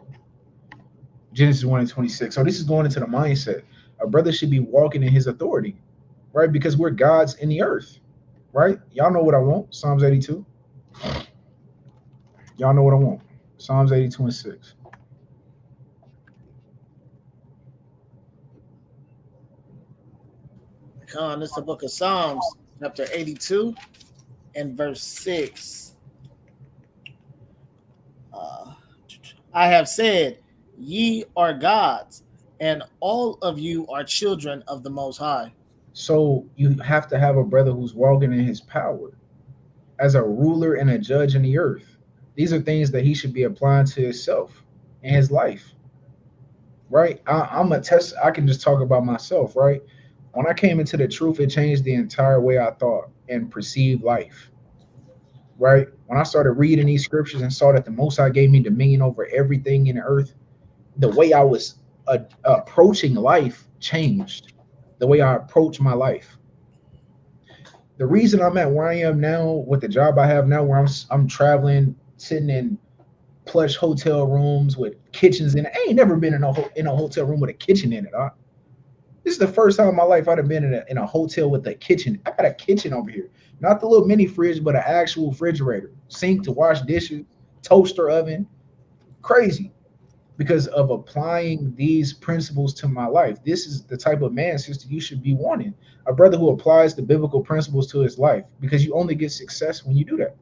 Genesis 1 and 26. So this is going into the mindset. A brother should be walking in his authority, right? Because we're gods in the earth, right? Y'all know what I want. Psalms 82. Y'all know what I want. Psalms 82 and 6. This is the book of Psalms, chapter 82 and verse 6. I have said, ye are gods, and all of you are children of the Most High. So you have to have a brother who's walking in his power as a ruler and a judge in the earth. These are things that he should be applying to himself and his life, right? I'm a test. I can just talk about myself, right? When I came into the truth, it changed the entire way I thought and perceived life, right? When I started reading these scriptures and saw that the Most High gave me dominion over everything in the earth, the way I was approaching life changed. The way I approach my life. The reason I'm at where I am now with the job I have now, where I'm traveling, sitting in plush hotel rooms with kitchens in it. I ain't never been in a hotel room with a kitchen in it. This is the first time in my life I'd have been in a hotel with a kitchen. I got a kitchen over here. Not the little mini fridge, but an actual refrigerator. Sink to wash dishes, toaster oven. Crazy. Because of applying these principles to my life. This is the type of man, sister, you should be wanting. A brother who applies the biblical principles to his life, because you only get success when you do that.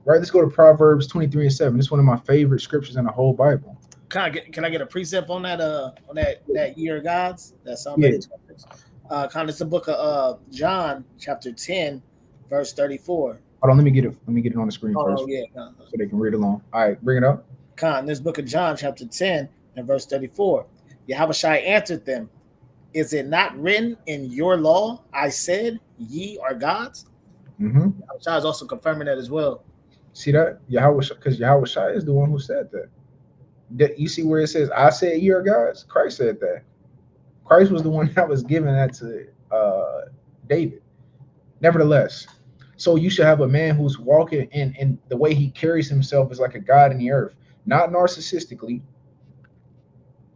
Right? Let's go to Proverbs 23 and 7. It's one of my favorite scriptures in the whole Bible. Can I get a precept on that year of gods? That's something. Yeah. It's the book of John, chapter 10, verse 34. Hold on, let me get it on the screen first. Oh yeah, so they can read along. All right, bring it up. This book of John, chapter 10 and verse 34. Yahushua answered them, is it not written in your law, I said, ye are gods? Yahushua is also confirming that as well. See that? Yahushua, because Yahushua is the one who said that. You see where it says, I said ye are gods? Christ said that. Christ was the one that was giving that to David. Nevertheless, so you should have a man who's walking in the way he carries himself is like a God in the earth. Not narcissistically,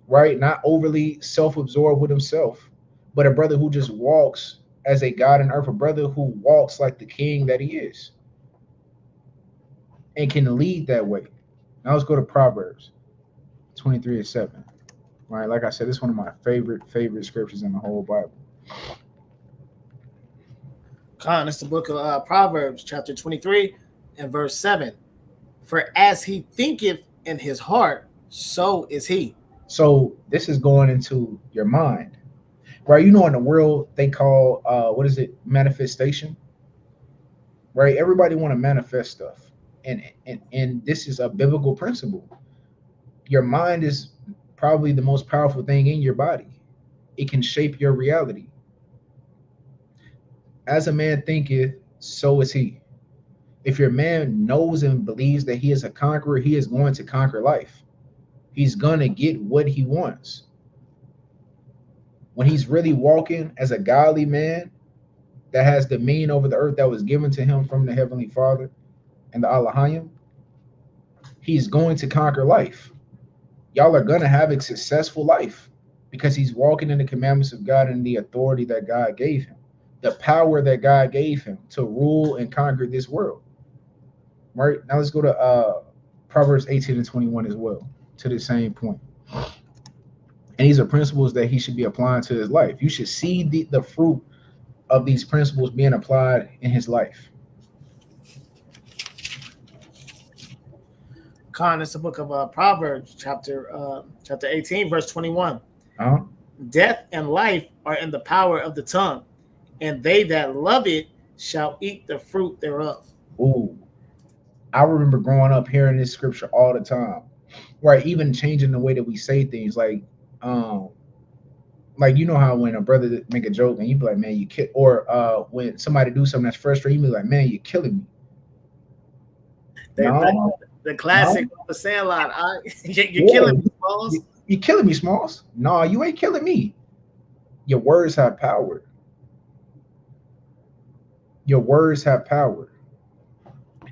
right? Not overly self-absorbed with himself, but a brother who just walks as a God in earth, a brother who walks like the king that he is and can lead that way. Now let's go to Proverbs 23 and 7. Right? Like I said, it's one of my favorite scriptures in the whole Bible. It's the book of Proverbs, chapter 23 and verse 7. For as he thinketh in his heart, so is he. So this is going into your mind, right? You know, in the world they call manifestation, right? Everybody want to manifest stuff, and this is a biblical principle. Your mind is probably the most powerful thing in your body. It can shape your reality. As a man thinketh, so is he. If your man knows and believes that he is a conqueror, he is going to conquer life. He's going to get what he wants. when he's really walking as a godly man that has dominion over the earth that was given to him from the Heavenly Father and the Elohim, he's going to conquer life. Y'all are going to have a successful life because he's walking in the commandments of God and the authority that God gave him, the power that God gave him to rule and conquer this world. Right? Now let's go to Proverbs 18 and 21 as well, to the same point. And these are principles that he should be applying to his life. You should see the fruit of these principles being applied in his life. Khan, it's the book of Proverbs, chapter 18, verse 21. Uh-huh. Death and life are in the power of the tongue, and they that love it shall eat the fruit thereof. Ooh. I remember growing up hearing this scripture all the time, right? Even changing the way that we say things, like you know how when a brother make a joke and you be like, man, you kill, or when somebody do something that's frustrating, you be like, man, you're killing me. The classic of the Sandlot. You're killing me, Smalls. You're killing me, Smalls. No, you ain't killing me. Your words have power. Your words have power.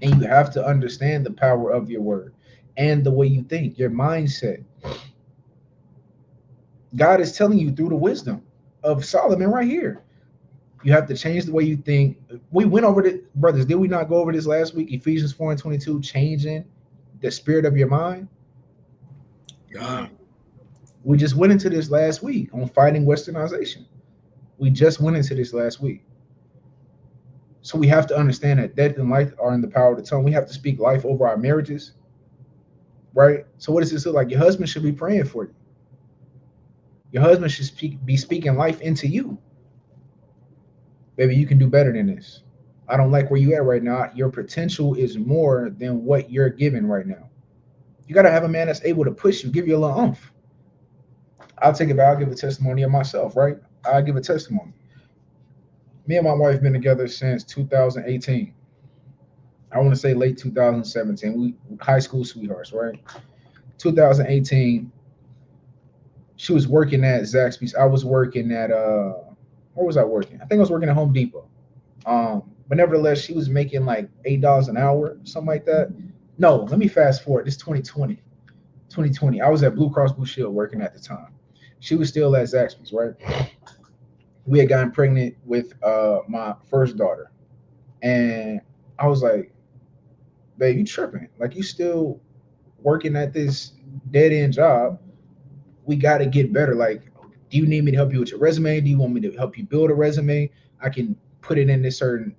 And you have to understand the power of your word and the way you think, your mindset. God is telling you through the wisdom of Solomon right here. You have to change the way you think. We went over it, brothers. Did we not go over this last week? Ephesians 4 and 22, changing the spirit of your mind. God. We just went into this last week on fighting westernization. We just went into this last week. So we have to understand that death and life are in the power of the tongue. We have to speak life over our marriages, right? So what does this look like? Your husband should be praying for you. Your husband should be speaking life into you. Baby, you can do better than this. I don't like where you at right now. Your potential is more than what you're giving right now. You got to have a man that's able to push you, give you a little oomph. I'll take it back. I'll give a testimony of myself, right? I'll give a testimony. Me and my wife been together since 2018. I want to say late 2017. We high school sweethearts, right? 2018, she was working at Zaxby's. I was working at where was I working? I think I was working at Home Depot. But nevertheless, she was making like $8 an hour, something like that. No, let me fast forward. This 2020. 2020. I was at Blue Cross Blue Shield working at the time. She was still at Zaxby's, right? We had gotten pregnant with my first daughter. And I was like, babe, you tripping. Like, you still working at this dead-end job. We got to get better. Like, do you need me to help you with your resume? Do you want me to help you build a resume? I can put it in this certain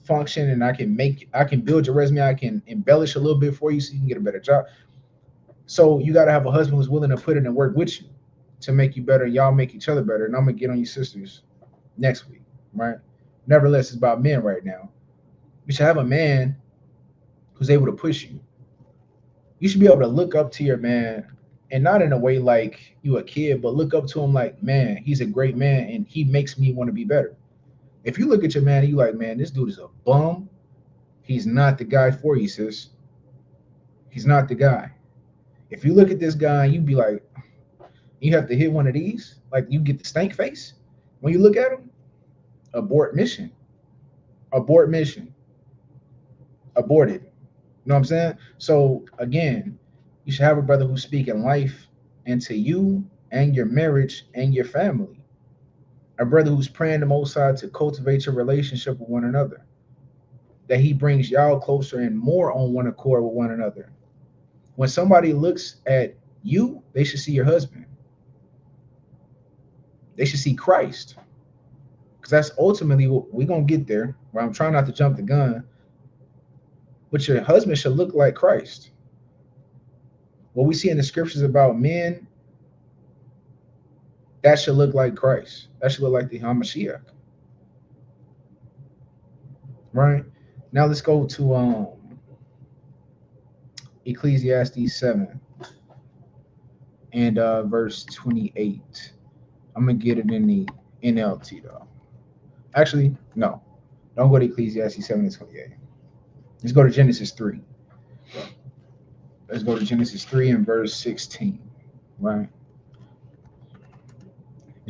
function, and I can build your resume. I can embellish a little bit for you so you can get a better job. So you got to have a husband who's willing to put in and work with you to make you better. Y'all make each other better. And I'm going to get on your sisters next week, right? Nevertheless, it's about men right now. You should have a man who's able to push you. You should be able to look up to your man, and not in a way like you a kid, but look up to him like, man, he's a great man and he makes me want to be better. If you look at your man and you like, man, this dude is a bum, he's not the guy for you, sis. He's not the guy. If you look at this guy and you be like, you have to hit one of these, like you get the stank face. When you look at him, abort mission. Abort mission. Aborted. You know what I'm saying? So again, you should have a brother who's speaking life into you and your marriage and your family. A brother who's praying the Most High to cultivate your relationship with one another. That he brings y'all closer and more on one accord with one another. When somebody looks at you, they should see your husband. They should see Christ. Because that's ultimately what we're going to get there. Where I'm trying not to jump the gun. But your husband should look like Christ. What we see in the scriptures about men, that should look like Christ. That should look like the HaMashiach. Right? Now let's go to Ecclesiastes 7 and verse 28. I'm going to get it in the NLT though. Actually, no. Don't go to Ecclesiastes 7 and 28. Let's go to Genesis 3. Let's go to Genesis 3 and verse 16, right?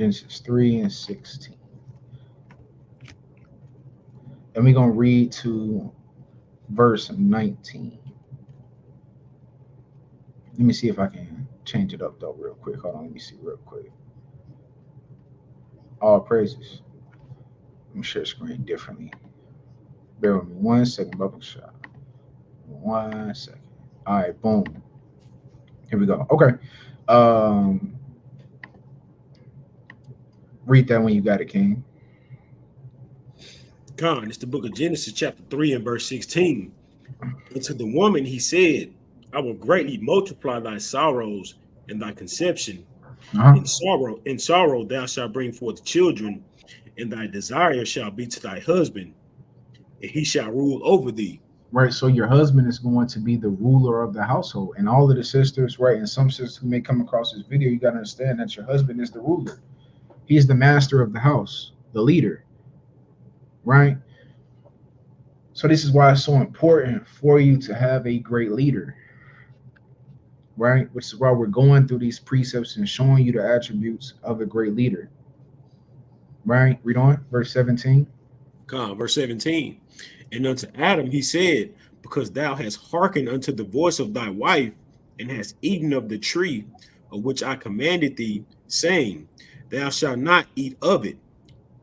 Genesis 3 and 16. And we're going to read to verse 19. Let me see if I can change it up though real quick. Hold on, let me see real quick. All praises. Let me share screen differently. Bear with me 1 second, bubble shot. 1 second. All right, boom. Here we go. Okay. Read that when you got it, King. Con, it's the book of Genesis, chapter 3 and verse 16. And to the woman he said, I will greatly multiply thy sorrows and thy conception. In sorrow thou shalt bring forth children, and thy desire shall be to thy husband, and he shall rule over thee. Right, so your husband is going to be the ruler of the household. And all of the sisters, right, and some sisters who may come across this video, you got to understand that your husband is the ruler. He's the master of the house, the leader, right? So this is why it's so important for you to have a great leader, right? Which is why we're going through these precepts and showing you the attributes of a great leader, right? Read on, verse 17. Come, verse 17. And unto Adam he said, because thou hast hearkened unto the voice of thy wife, and hast eaten of the tree of which I commanded thee, saying, thou shalt not eat of it.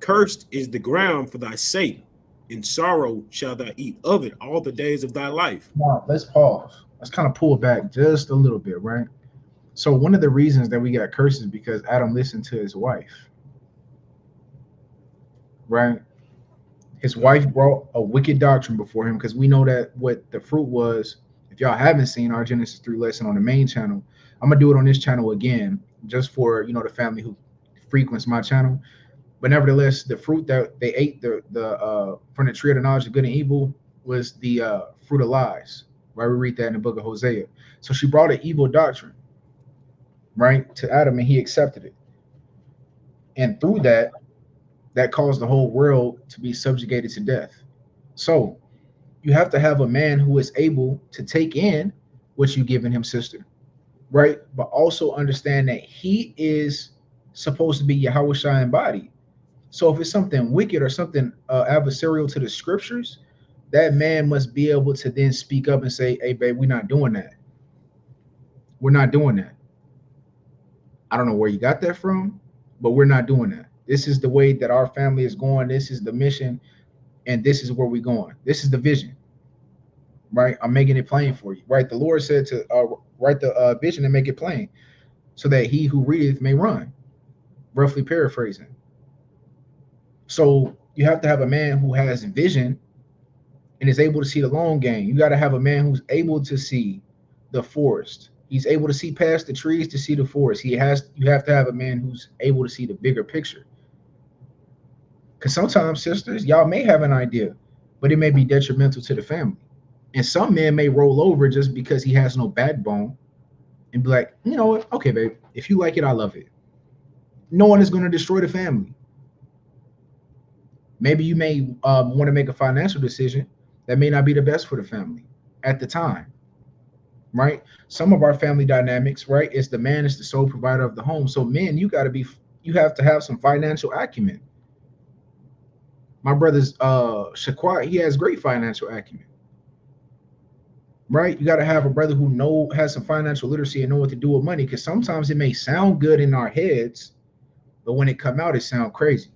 Cursed is the ground for thy sake. In sorrow shalt thou eat of it all the days of thy life. Now, let's pause. Let's kind of pull back just a little bit, right? So one of the reasons that we got cursed is because Adam listened to his wife, right? His wife brought a wicked doctrine before him, because we know that what the fruit was. If y'all haven't seen our Genesis 3 lesson on the main channel, I'm gonna do it on this channel again, just for the family who frequents my channel. But nevertheless, the fruit that they ate from the tree of the knowledge of good and evil was the fruit of lies. Right, we read that in the book of Hosea. So she brought an evil doctrine, right, to Adam, and he accepted it. And through that caused the whole world to be subjugated to death. So you have to have a man who is able to take in what you've given him, sister, right? But also understand that he is supposed to be Yahushua embodied. So if it's something wicked or something adversarial to the scriptures, that man must be able to then speak up and say, hey, babe, we're not doing that. We're not doing that. I don't know where you got that from, but we're not doing that. This is the way that our family is going. This is the mission, and this is where we're going. This is the vision, right? I'm making it plain for you, right? The Lord said to write the vision and make it plain so that he who readeth may run, roughly paraphrasing. So you have to have a man who has vision and is able to see the long game. You got to have a man who's able to see the forest. He's able to see past the trees to see the forest. You have to have a man who's able to see the bigger picture. Because sometimes, sisters, y'all may have an idea, but it may be detrimental to the family. And some men may roll over just because he has no backbone and be like, you know what? Okay, babe, if you like it, I love it. No one is going to destroy the family. Maybe you may want to make a financial decision that may not be the best for the family at the time, right? Some of our family dynamics, right, is the man is the sole provider of the home. So men, you have to have some financial acumen. My brother's Shaquat, he has great financial acumen, right? You got to have a brother who has some financial literacy and know what to do with money, because sometimes it may sound good in our heads, but when it come out, it sounds crazy.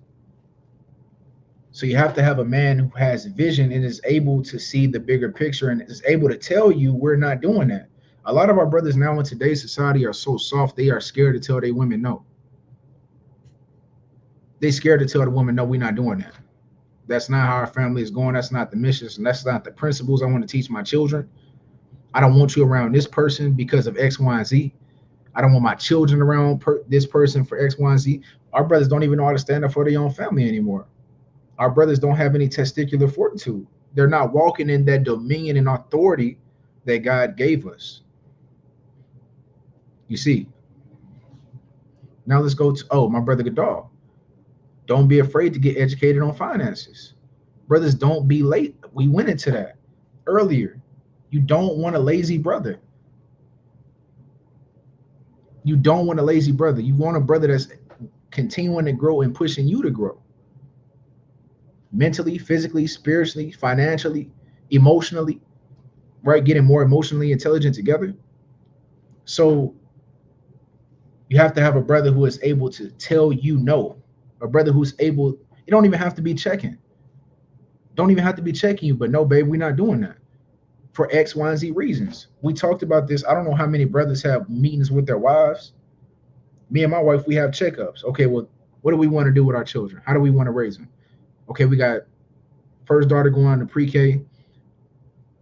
So you have to have a man who has vision and is able to see the bigger picture and is able to tell you we're not doing that. A lot of our brothers now in today's society are so soft, they are scared to tell their women no. They scared to tell the woman, no, we're not doing that. That's not how our family is going. That's not the missions, and that's not the principles I want to teach my children. I don't want you around this person because of X, Y, and Z. I don't want my children around this person for X, Y, and Z. Our brothers don't even know how to stand up for their own family anymore. Our brothers don't have any testicular fortitude. They're not walking in that dominion and authority that God gave us. You see. Now let's go to, my brother Gadal. Don't be afraid to get educated on finances. Brothers, don't be late. We went into that earlier. You don't want a lazy brother. You don't want a lazy brother. You want a brother that's continuing to grow and pushing you to grow mentally, physically, spiritually, financially, emotionally, right? Getting more emotionally intelligent together. So you have to have a brother who is able to tell you no, a brother who's able, you don't even have to be checking. Don't even have to be checking you, but no, babe, we're not doing that for X, Y, and Z reasons. We talked about this. I don't know how many brothers have meetings with their wives. Me and my wife, we have checkups. Okay, well, what do we want to do with our children? How do we want to raise them? Okay, we got first daughter going on to pre-K.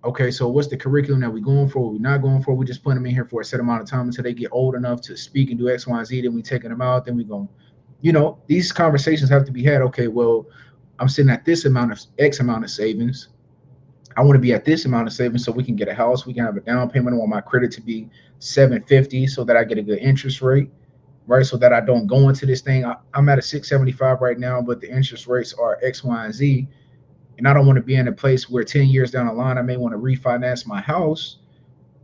Okay, so what's the curriculum that we're going for? What we're not going for? We just put them in here for a set amount of time until they get old enough to speak and do X, Y, and Z. Then we taking them out. Then we go, these conversations have to be had. Okay, well, I'm sitting at this amount of X amount of savings. I want to be at this amount of savings so we can get a house. We can have a down payment. I want my credit to be 750 so that I get a good interest rate, right? So that I don't go into this thing. I'm at a 675 right now, but the interest rates are X, Y, and Z. And I don't want to be in a place where 10 years down the line, I may want to refinance my house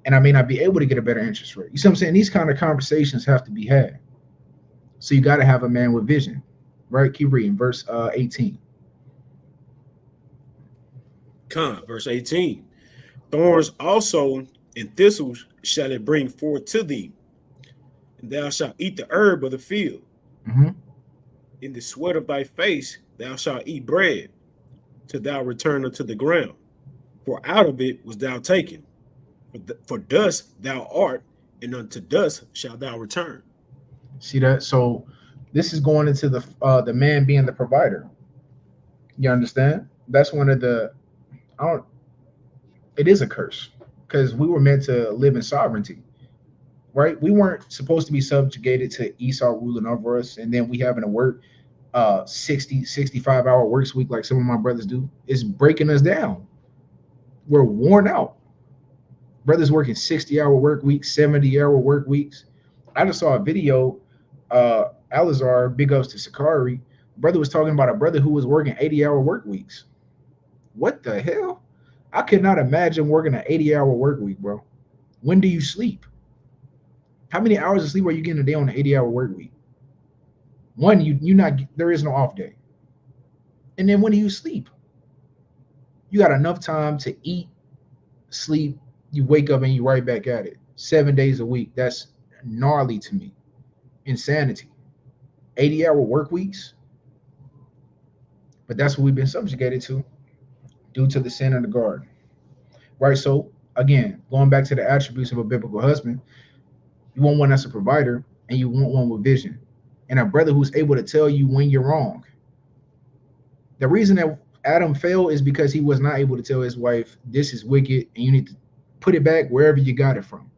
and I may not be able to get a better interest rate. You see what I'm saying? These kind of conversations have to be had. So you got to have a man with vision, right? Keep reading, verse 18. Verse 18. Thorns also and thistles shall it bring forth to thee, and thou shalt eat the herb of the field. Mm-hmm. In the sweat of thy face thou shalt eat bread, till thou return unto the ground. For out of it was thou taken. For dust thou art, and unto dust shalt thou return. See that? So this is going into the man being the provider. You understand? That's one of the, it is a curse because we were meant to live in sovereignty, right? We weren't supposed to be subjugated to Esau ruling over us, and then we having to work 65 hour works week like some of my brothers do. Is breaking us down. We're worn out. Brothers working 60-hour work weeks, 70-hour work weeks. I just saw a video, Alizar, big ups to Sakari. Brother was talking about a brother who was working 80-hour work weeks. What the hell? I could not imagine working an 80-hour work week, bro. When do you sleep? How many hours of sleep are you getting a day on an 80-hour work week? One, there is no off day. And then when do you sleep? You got enough time to eat, sleep, you wake up and you right back at it. 7 days a week. That's gnarly to me. Insanity. 80-hour work weeks. But that's what we've been subjugated to due to the sin of the garden. Right? So again, going back to the attributes of a biblical husband, you want one that's a provider and you want one with vision. And a brother who's able to tell you when you're wrong. The reason that Adam failed is because he was not able to tell his wife, this is wicked, and you need to put it back wherever you got it from.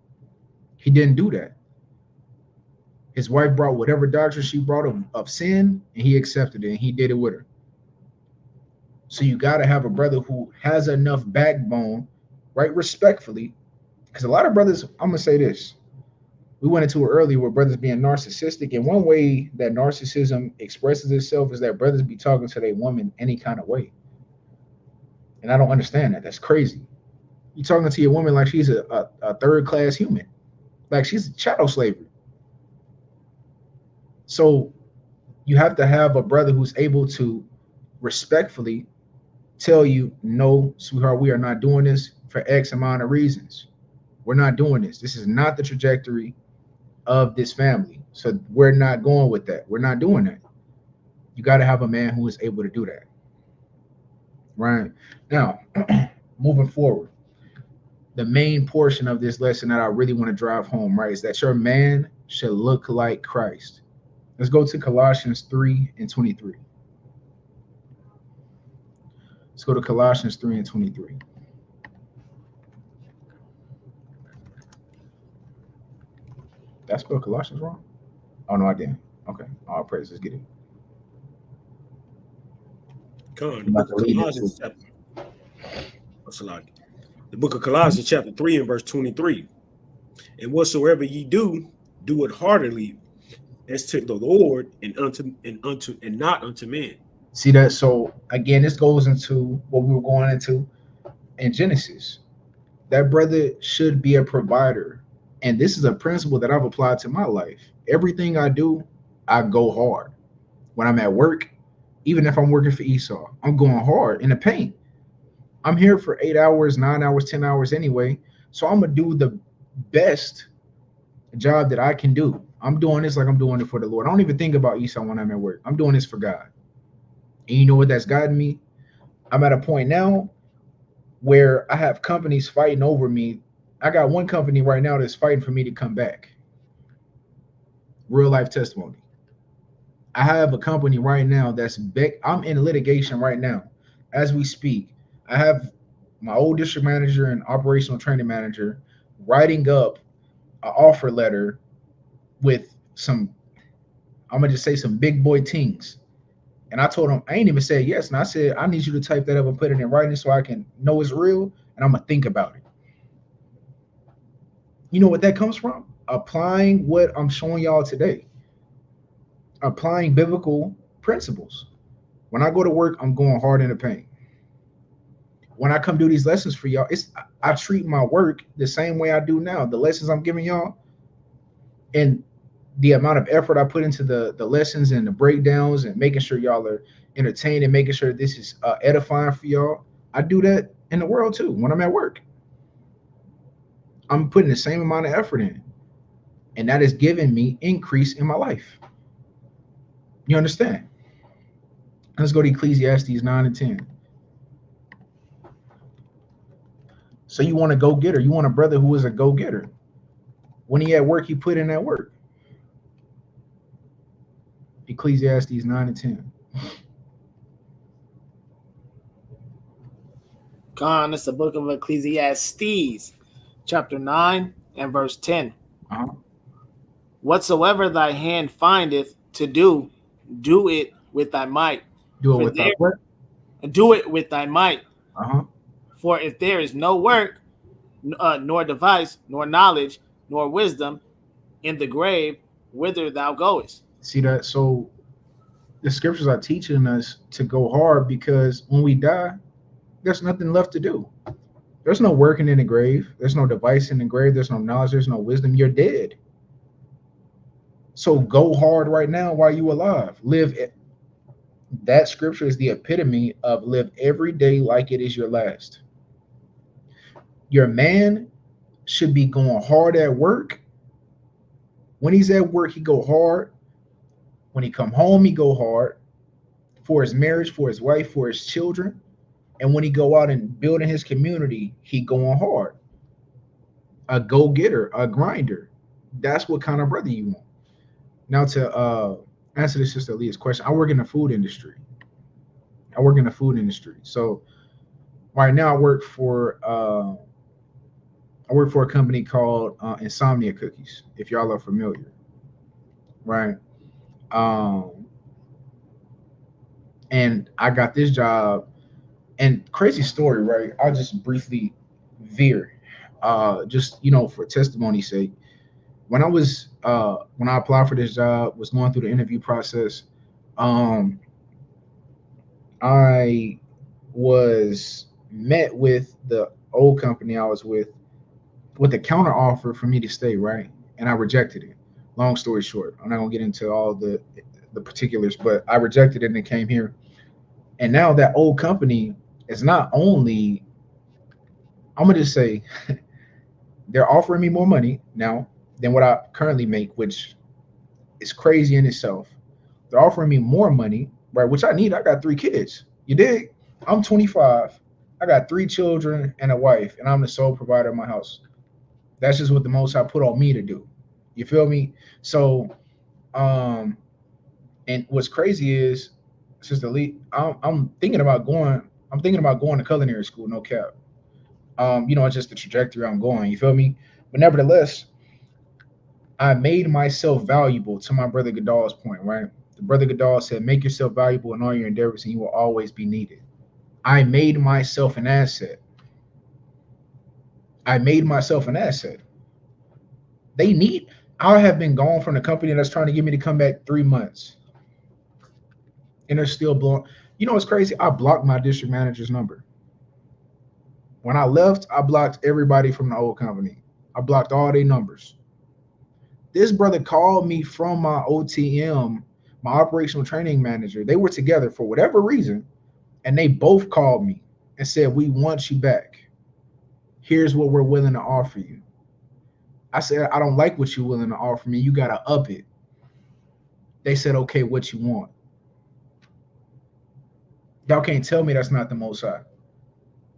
He didn't do that. His wife brought whatever doctrine she brought of sin, and he accepted it, and he did it with her. So you got to have a brother who has enough backbone, right, respectfully, because a lot of brothers, I'm going to say this. We went into it earlier with brothers being narcissistic. And one way that narcissism expresses itself is that brothers be talking to their woman any kind of way. And I don't understand that. That's crazy. You're talking to your woman like she's a third-class human. Like she's chattel slavery. So you have to have a brother who's able to respectfully tell you, no, sweetheart, we are not doing this for X amount of reasons. We're not doing this. This is not the trajectory of this family. So we're not going with that. We're not doing that. You got to have a man who is able to do that. Right? Now, moving forward, the main portion of this lesson that I really want to drive home, right, is that your man should look like Christ. Let's go to Colossians 3:23. Let's go to Colossians 3:23. Did I spell Colossians wrong? Oh, no, I didn't. Okay. All praise. Let's get it. The book of Colossians, chapter 3 and verse 23. And whatsoever ye do, do it heartily as to the Lord and not unto men. See that? So again, this goes into what we were going into in Genesis. That brother should be a provider. And this is a principle that I've applied to my life. Everything I do, I go hard. when I'm at work, even if I'm working for Esau, I'm going hard in the paint. I'm here for 8 hours, 9 hours, 10 hours anyway. So I'm going to do the best job that I can do. I'm doing this like I'm doing it for the Lord. I don't even think about Esau when I'm at work. I'm doing this for God. And you know what that's gotten me? I'm at a point now where I have companies fighting over me. I got one company right now that's fighting for me to come back. Real life testimony. I have a company right now that's I'm in litigation right now as we speak. I have my old district manager and operational training manager writing up an offer letter with some, I'm gonna just say some big boy things. And I told him, I ain't even said yes. And I said, I need you to type that up and put it in writing so I can know it's real. And I'm gonna think about it. You know what that comes from? Applying what I'm showing y'all today. Applying biblical principles. When I go to work, I'm going hard in the paint. When I come do these lessons for y'all, I treat my work the same way I do now. The lessons I'm giving y'all and the amount of effort I put into the lessons and the breakdowns and making sure y'all are entertained and making sure this is edifying for y'all. I do that in the world too. When I'm at work, I'm putting the same amount of effort in, and that is giving me increase in my life. You understand? Let's go to Ecclesiastes 9 and 10. So you want a go-getter. You want a brother who is a go-getter. When he at work, he put in that work. Ecclesiastes 9 and 10. Con, it's the book of Ecclesiastes, chapter 9 and verse 10. Whatsoever thy hand findeth to do, do it with thy might. Do it with thy what? Do it with thy might. For if there is no work, nor device, nor knowledge, nor wisdom in the grave, whither thou goest. See that? So the scriptures are teaching us to go hard, because when we die, there's nothing left to do. There's no working in the grave. There's no device in the grave. There's no knowledge. There's no wisdom. You're dead. So go hard right now while you're alive. Live it. That scripture is the epitome of live every day like it is your last. Your man should be going hard at work. When he's at work, he go hard. When he come home, he go hard for his marriage, for his wife, for his children. And when he go out and build in his community, he going hard. A go-getter, a grinder. That's what kind of brother you want. Now to answer this Sister Leah's question, I work in the food industry. So right now I work for a company called Insomnia Cookies, if y'all are familiar, right? And I got this job, and crazy story, right? I'll just briefly veer, just, for testimony's sake. When I applied for this job, was going through the interview process, I was met with the old company I was with a counter offer for me to stay, right? And I rejected it. Long story short, I'm not gonna get into all the particulars, but I rejected it and came here. And now that old company is not only, I'm gonna just say, they're offering me more money now than what I currently make, which is crazy in itself. They're offering me more money, right? Which I need. I got 3 kids. You dig? I'm 25. I got 3 children and a wife, and I'm the sole provider of my house. That's just what the Most High put on me to do. You feel me? So, and what's crazy is, Sister Lee, I'm thinking about going to culinary school, no cap. It's just the trajectory I'm going. You feel me? But nevertheless, I made myself valuable, to my brother Godal's point, right? The brother Godal said, make yourself valuable in all your endeavors and you will always be needed. I made myself an asset. I have been gone from the company that's trying to get me to come back 3 months. And they're still blowing. You know what's crazy? I blocked my district manager's number. When I left, I blocked everybody from the old company. I blocked all their numbers. This brother called me from my OTM my operational training manager, they were together for whatever reason, and they both called me and said, we want you back. Here's what we're willing to offer you. I said, I don't like what you're willing to offer me. You got to up it. They said, okay, what you want? Y'all can't tell me that's not the Most High.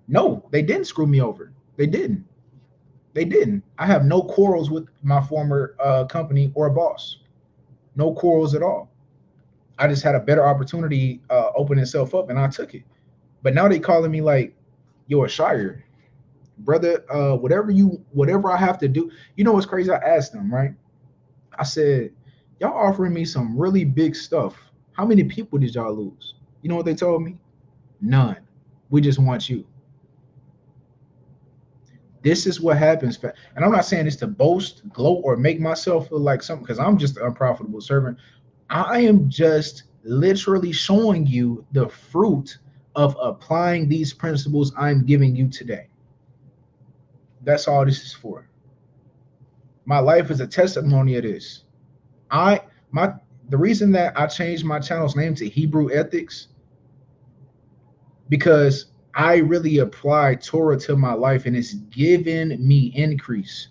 No, they didn't screw me over. They didn't. They didn't. I have no quarrels with my former company or boss. No quarrels at all. I just had a better opportunity open itself up, and I took it. But now they calling me like, yo, Shire, brother, whatever I have to do. You know what's crazy? I asked them, right? I said, y'all offering me some really big stuff. How many people did y'all lose? You know what they told me? None. We just want you. This is what happens. And I'm not saying this to boast, gloat, or make myself feel like something, because I'm just an unprofitable servant. I am just literally showing you the fruit of applying these principles I'm giving you today. That's all this is for. My life is a testimony of this. The reason that I changed my channel's name to Hebrew Ethics, because I really apply Torah to my life, and it's given me increase.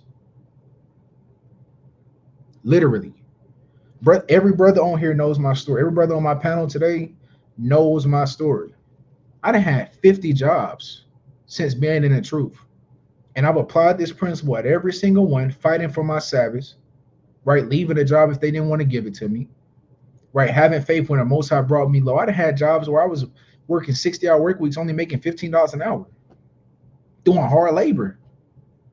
Literally. Every brother on here knows my story. Every brother on my panel today knows my story. I done had 50 jobs since being in the truth. And I've applied this principle at every single one, fighting for my Sabbath, right? Leaving a job if they didn't want to give it to me, right? Having faith when the Most High brought me low. I done had jobs where I was working 60-hour work weeks, only making $15 an hour, doing hard labor.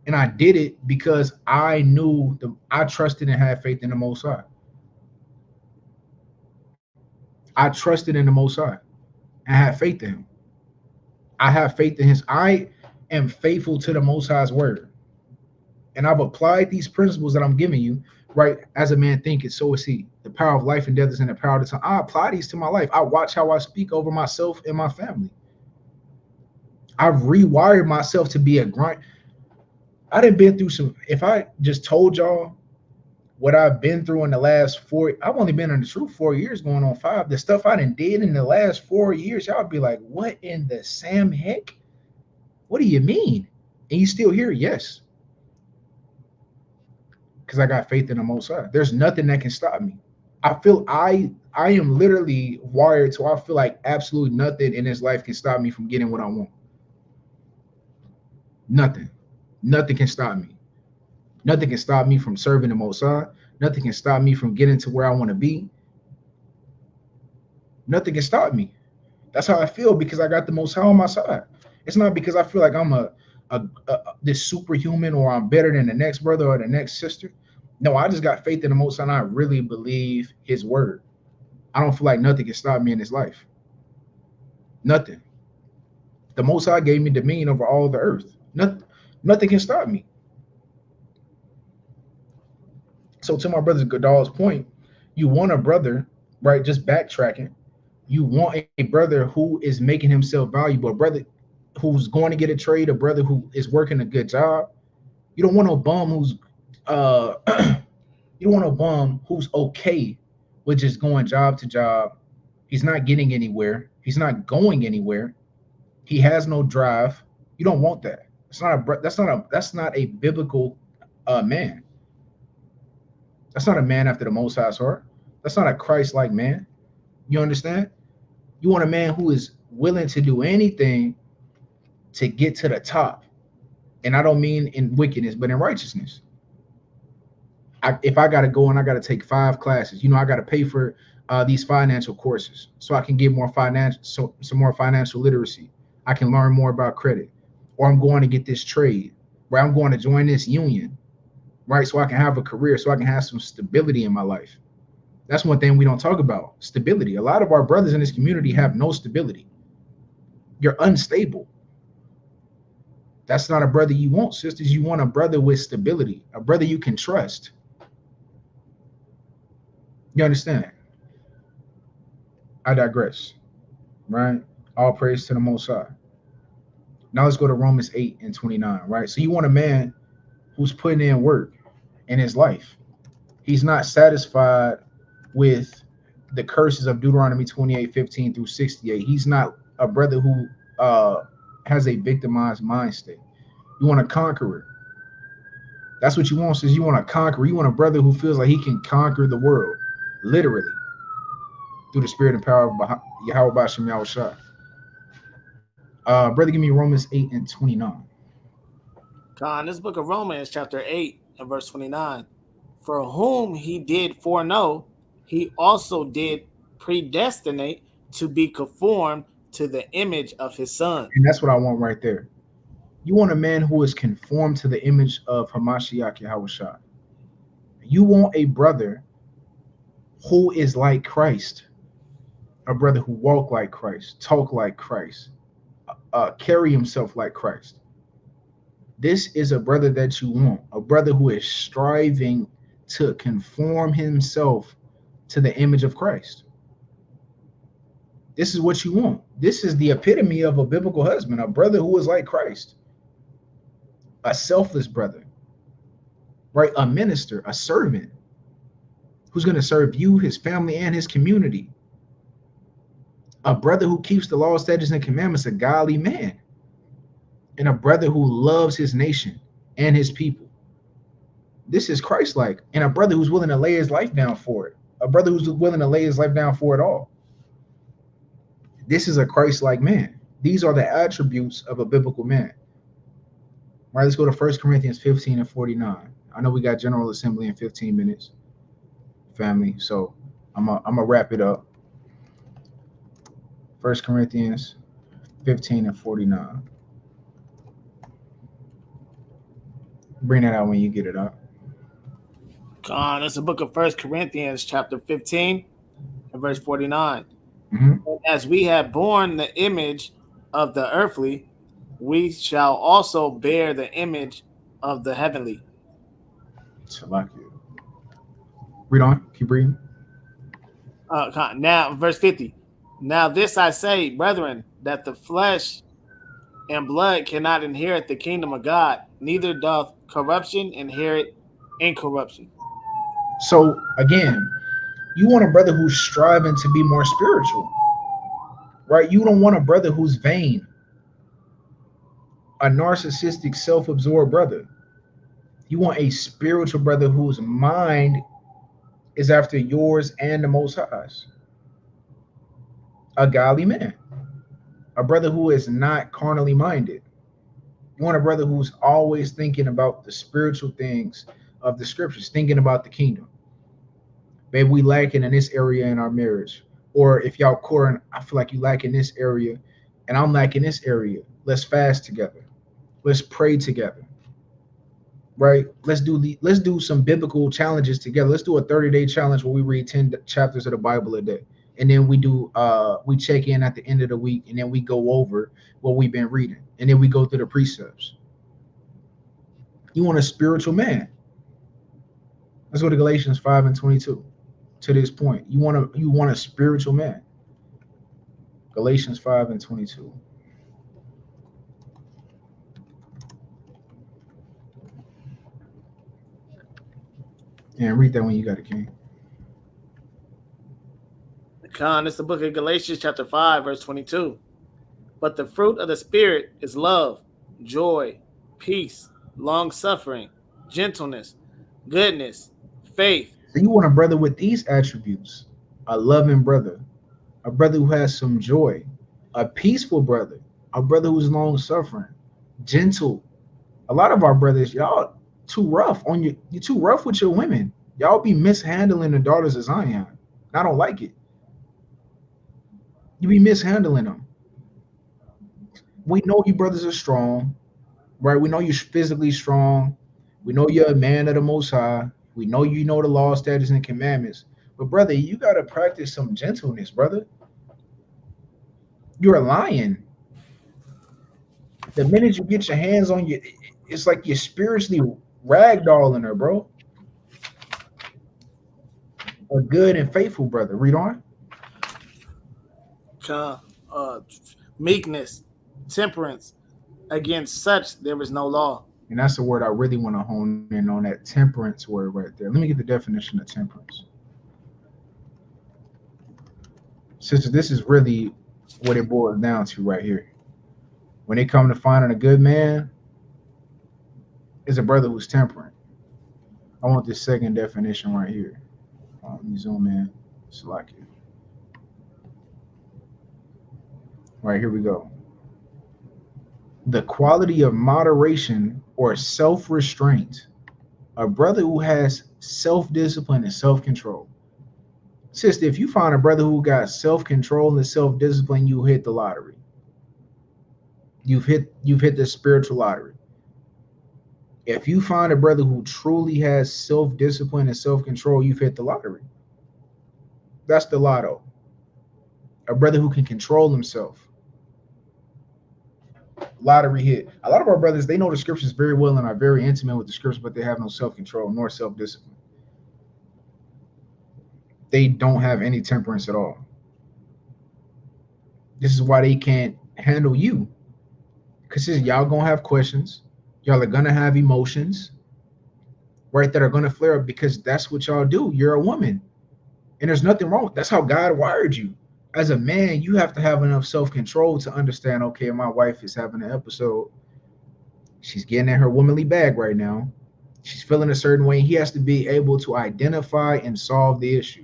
And I did it because I knew I trusted and had faith in the Most High. I trusted in the Most High and had faith in him. I have faith in I am faithful to the Most High's word. And I've applied these principles that I'm giving you, right? As a man thinketh, so is he. The power of life and death is in the power of the tongue. I apply these to my life. I watch how I speak over myself and my family. I've rewired myself to be a grind. I done been through some, if I just told y'all what I've been through in the last 4, I've only been in the truth 4 years, going on 5. The stuff I done did in the last 4 years, y'all be like, what in the Sam heck? What do you mean? And you still here? Yes. Because I got faith in the Most High. There's nothing that can stop me. I feel I am literally wired, so I feel like absolutely nothing in this life can stop me from getting what I want. Nothing. Nothing can stop me. Nothing can stop me from serving the Most High. Nothing can stop me from getting to where I want to be. Nothing can stop me. That's how I feel, because I got the Most High on my side. It's not because I feel like I'm this superhuman, or I'm better than the next brother or the next sister. No, I just got faith in the Most High, and I really believe his word. I don't feel like nothing can stop me in this life. Nothing. The Most High gave me dominion over all the earth. Nothing can stop me. So to my brother Godal's point, you want a brother, right? Just backtracking. You want a brother who is making himself valuable, a brother who's going to get a trade, a brother who is working a good job. You don't want no bum who's you don't want no bum who's okay with just going job to job. He's not getting anywhere. He's not going anywhere. He has no drive. You don't want that. That's not a biblical man. That's not a man after the Most High's heart. That's not a Christ-like man. You understand? You want a man who is willing to do anything to get to the top. And I don't mean in wickedness, but in righteousness. If I got to go and I got to take 5 classes, I got to pay for these financial courses so I can get more some more financial literacy. I can learn more about credit. Or I'm going to get this trade, where I'm going to join this union, right? So I can have a career, so I can have some stability in my life. That's one thing we don't talk about, stability. A lot of our brothers in this community have no stability. You're unstable. That's not a brother you want, sisters. You want a brother with stability, a brother you can trust. You understand? I digress, right? All praise to the Most High. Now let's go to Romans 8:29, right? So you want a man who's putting in work in his life. He's not satisfied with the curses of Deuteronomy 28:15 through 68. He's not a brother who has a victimized mind state. You want a conqueror. That's what you want, says you want a conqueror. You want a brother who feels like he can conquer the world, literally, through the spirit and power of Yahweh B'Shem Yahushua. Brother, give me Romans 8:29. Con, this book of Romans, chapter 8 and verse 29. For whom he did foreknow, he also did predestinate to be conformed to the image of his son. And that's what I want right there. You want a man who is conformed to the image of Hamashiach Yahushua. You want a brother who is like Christ, a brother who walk like Christ, talk like Christ, carry himself like Christ. This is a brother that you want, a brother who is striving to conform himself to the image of Christ. This is what you want. This is the epitome of a biblical husband, a brother who is like Christ, a selfless brother, right? A minister, a servant who's going to serve you, his family, and his community. A brother who keeps the law, statutes, and commandments, a godly man. And a brother who loves his nation and his people. This is Christ-like. And a brother who's willing to lay his life down for it. A brother who's willing to lay his life down for it all. This is a Christ-like man. These are the attributes of a biblical man. All right, let's go to 1 Corinthians 15 and 49. I know we got General Assembly in 15 minutes, family. So I'm gonna wrap it up. 1 Corinthians 15 and 49. Bring that out when you get it up. That's the book of 1 Corinthians, chapter 15 and verse 49. Mm-hmm. As we have borne the image of the earthly, we shall also bear the image of the heavenly. Salakia. Read on. Keep reading. Now, verse 50. Now this I say, brethren, that the flesh and blood cannot inherit the kingdom of God, neither doth corruption inherit incorruption. So again, you want a brother who's striving to be more spiritual, right? You don't want a brother who's vain, a narcissistic, self-absorbed brother. You want a spiritual brother whose mind is after yours and the Most High's. A godly man, a brother who is not carnally minded. You want a brother who's always thinking about the spiritual things of the scriptures, thinking about the kingdom. Maybe we lacking in this area in our marriage. Or if y'all core, I feel like you lack in this area and I'm lacking this area. Let's fast together. Let's pray together. Right? Let's do some biblical challenges together. Let's do a 30-day challenge where we read 10 chapters of the Bible a day. And then we check in at the end of the week, and then we go over what we've been reading, and then we go through the precepts. You want a spiritual man. Let's go to Galatians 5 and 22. To this point, you want a spiritual man. Galatians 5 and 22. And read that when you got it, King. It's the book of Galatians, chapter 5, verse 22. But the fruit of the Spirit is love, joy, peace, long-suffering, gentleness, goodness, faith. So you want a brother with these attributes, a loving brother, a brother who has some joy, a peaceful brother, a brother who's long-suffering, gentle. A lot of our brothers, y'all too rough you're too rough with your women. Y'all be mishandling the daughters of Zion. I don't like it. You be mishandling them. We know you brothers are strong, right? We know you're physically strong. We know you're a man of the Most High. We know you know the law, statutes, and commandments. But brother, you got to practice some gentleness, brother. You're a lion. The minute you get your hands on you, it's like you're spiritually ragdolling her, bro. A good and faithful brother. Read on. Meekness, temperance. Against such there is no law. And that's the word I really want to hone in on, that temperance word right there. Let me get the definition of temperance. Sisters, this is really what it boils down to right here. When it comes to finding a good man, is a brother who's temperate. I want this second definition right here. Let me zoom in. Select it. Right, here we go. The quality of moderation or self-restraint. A brother who has self-discipline and self-control. Sister, if you find a brother who got self-control and self-discipline, you hit the lottery. You've hit the spiritual lottery. If you find a brother who truly has self-discipline and self-control, you've hit the lottery. That's the lotto. A brother who can control himself. Lottery hit. A lot of our brothers, they know the scriptures very well and are very intimate with the scriptures, but they have no self-control nor self-discipline. They don't have any temperance at all. This is why they can't handle you. Because y'all gonna have questions. Y'all are gonna have emotions, right, that are gonna flare up because that's what y'all do. You're a woman. And there's nothing wrong. That's how God wired you. As a man, you have to have enough self-control to understand, okay, my wife is having an episode. She's getting in her womanly bag right now. She's feeling a certain way. He has to be able to identify and solve the issue.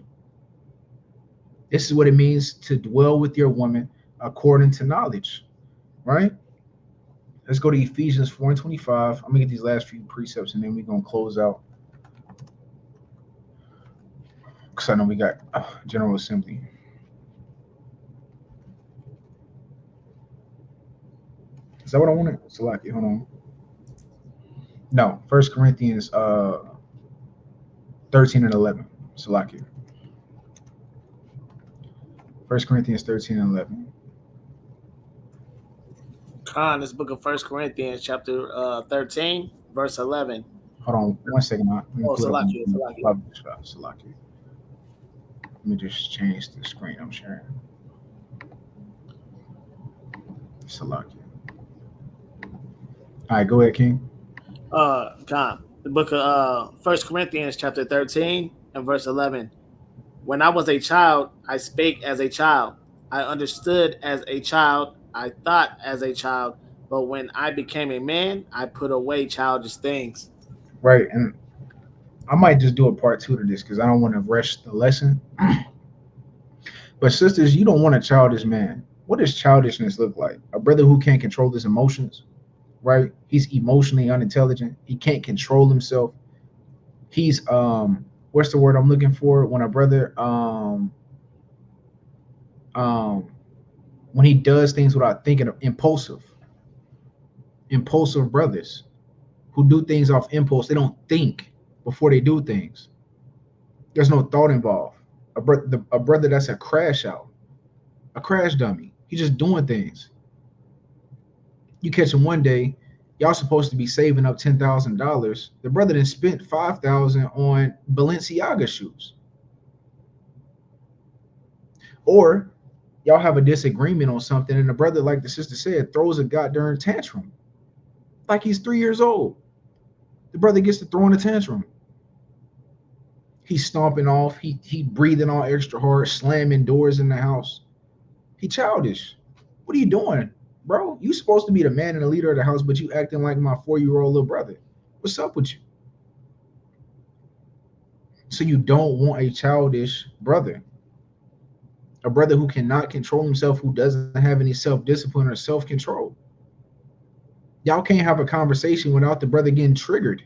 This is what it means to dwell with your woman according to knowledge, right? Let's go to Ephesians 4:25. I'm going to get these last few precepts, and then we're going to close out. Because I know we got General Assembly. Is that what I wanted? Salaki, hold on. No, 1 Corinthians 13 and 11. Salaki. 1 Corinthians 13 and 11. Khan, this book of 1 Corinthians, chapter 13, verse 11. Hold on 1 second. Salaki. Let me just change the screen I'm sharing. Salaki. All right, go ahead, King. Khan, the book of 1 Corinthians, chapter 13, and verse 11. When I was a child, I spake as a child. I understood as a child. I thought as a child. But when I became a man, I put away childish things. Right, and I might just do a part 2 to this because I don't want to rush the lesson. But sisters, you don't want a childish man. What does childishness look like? A brother who can't control his emotions, right? He's emotionally unintelligent. He can't control himself. He's what's the word I'm looking for? When a brother when he does things without thinking, of impulsive brothers who do things off impulse. They don't think before they do things. There's no thought involved. A brother that's a crash out, a crash dummy. He's just doing things. You catch him one day, y'all supposed to be saving up $10,000. The brother then spent $5,000 on Balenciaga shoes. Or y'all have a disagreement on something, and the brother, like the sister said, throws a goddamn tantrum. Like he's 3 years old. The brother gets to throw in a tantrum. He's stomping off. He breathing all extra hard, slamming doors in the house. He childish. What are you doing, bro? You supposed to be the man and the leader of the house, but you acting like my 4-year-old little brother. What's up with you? So you don't want a childish brother. A brother who cannot control himself, who doesn't have any self-discipline or self-control. Y'all can't have a conversation without the brother getting triggered.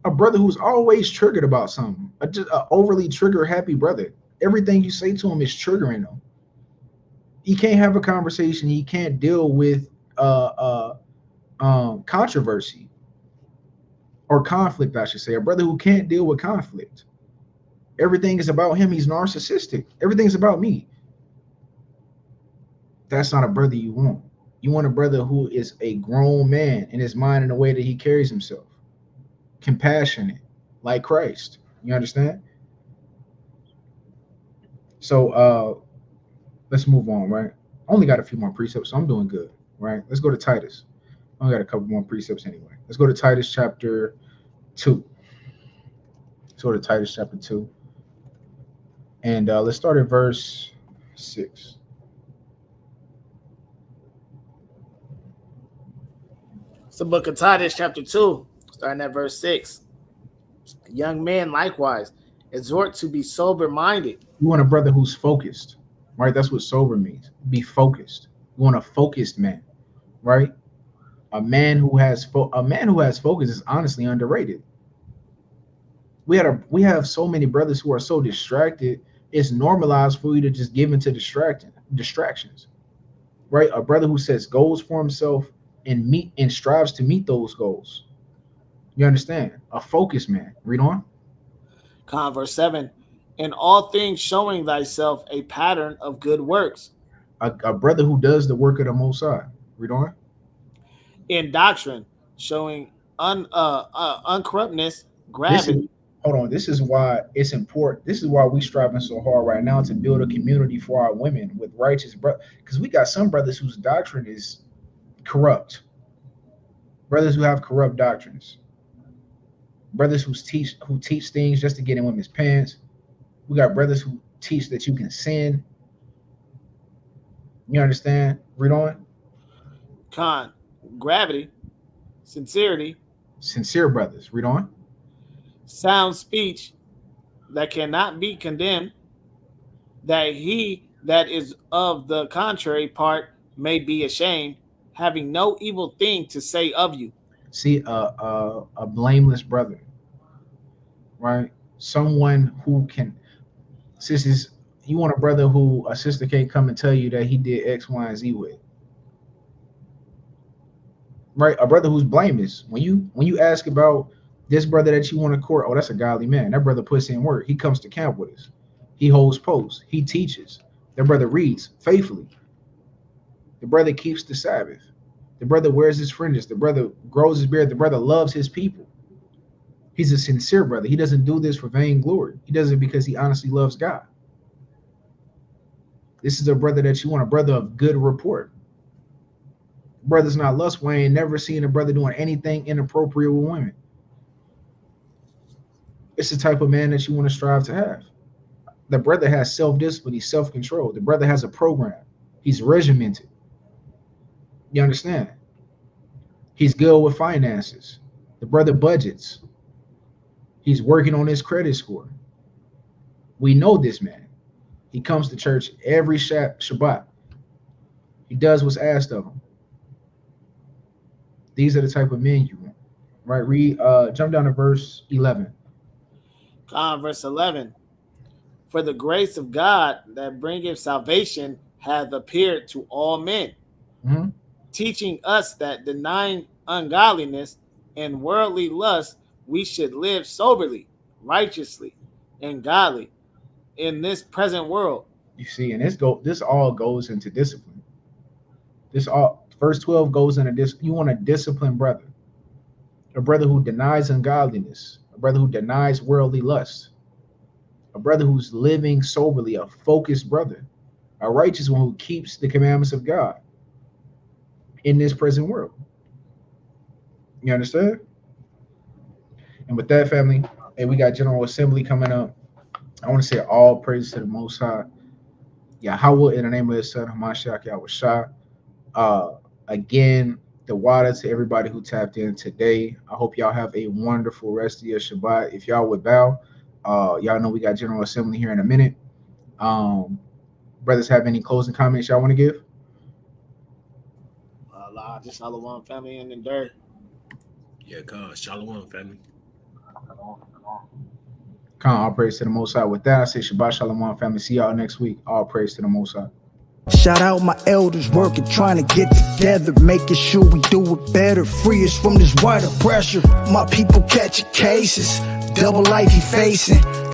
A brother who's always triggered about something. Just an overly trigger-happy brother. Everything you say to him is triggering him. He can't have a conversation. He can't deal with controversy or conflict, I should say. A brother who can't deal with conflict. Everything is about him. He's narcissistic. Everything's about me. That's not a brother you want. You want a brother who is a grown man in his mind and the way that he carries himself. Compassionate, like Christ. You understand? So let's move on, right? I only got a few more precepts, so I'm doing good, right? Let's go to Titus. I only got a couple more precepts anyway. Let's go to Titus chapter 2. Let's go to Titus chapter 2. And let's start at verse 6. It's the book of Titus, chapter 2, starting at verse 6. Young men, likewise, exhort to be sober-minded. You want a brother who's focused, right? That's what sober means. Be focused. You want a focused man, right? A man who has focus is honestly underrated. We have so many brothers who are so distracted. It's normalized for you to just give into distractions, right? A brother who sets goals for himself and strives to meet those goals. You understand? A focused man. Read on. Verse 7. In all things showing thyself a pattern of good works. A brother who does the work of the Most High. Read on. In doctrine, showing uncorruptness, gravity. This is why it's important. This is why we striving so hard right now to build a community for our women with righteous brothers, because we got some brothers whose doctrine is corrupt. Brothers who have corrupt doctrines. Brothers who teach things just to get in women's pants. We got brothers who teach that you can sin. You understand? Read on. Gravity, sincerity. Sincere brothers. Read on. Sound speech that cannot be condemned, that he that is of the contrary part may be ashamed, having no evil thing to say of you. See, a blameless brother, right? Someone who can, sisters, you want a brother who a sister can't come and tell you that he did X, Y, and Z with. Right? A brother who's blameless. When you ask about this brother that you want to court, oh, that's a godly man. That brother puts in work. He comes to camp with us. He holds posts. He teaches. That brother reads faithfully. The brother keeps the Sabbath. The brother wears his fringes. The brother grows his beard. The brother loves his people. He's a sincere brother. He doesn't do this for vain glory. He does it because he honestly loves God. This is a brother that you want, a brother of good report. Brother's not lustful. I ain't never seen a brother doing anything inappropriate with women. It's the type of man that you want to strive to have. The brother has self-discipline. He's self-control. The brother has a program. He's regimented. You understand? He's good with finances. The brother budgets. He's working on his credit score. We know this man. He comes to church every Shabbat. He does what's asked of him. These are the type of men you want, right? Read, jump down to verse 11. Verse 11. For the grace of God that bringeth salvation hath appeared to all men, teaching us that denying ungodliness and worldly lust, we should live soberly, righteously, and godly in this present world. You see, and this all goes into discipline. Verse 12 goes into this. You want a disciplined brother, a brother who denies ungodliness, a brother who denies worldly lust, a brother who's living soberly, a focused brother, a righteous one who keeps the commandments of God in this present world. You understand? And with that, family, hey, we got General Assembly coming up. I want to say all praise to the Most High. Yahweh, in the name of His Son, Hamashiach Yahushua. Again, the water to everybody who tapped in today. I hope y'all have a wonderful rest of your Shabbat. If y'all would bow, y'all know we got General Assembly here in a minute. Brothers, have any closing comments y'all want to give? Just Shalom, family, and in dirt. Yeah, God, Shalom, family. All praise to the Most High. With that, I say Shabbat Shalom, family. See y'all next week. All praise to the Most High. Shout out my elders working, trying to get together, making sure we do it better, free us from this wider pressure. My people catching cases, double life he facing.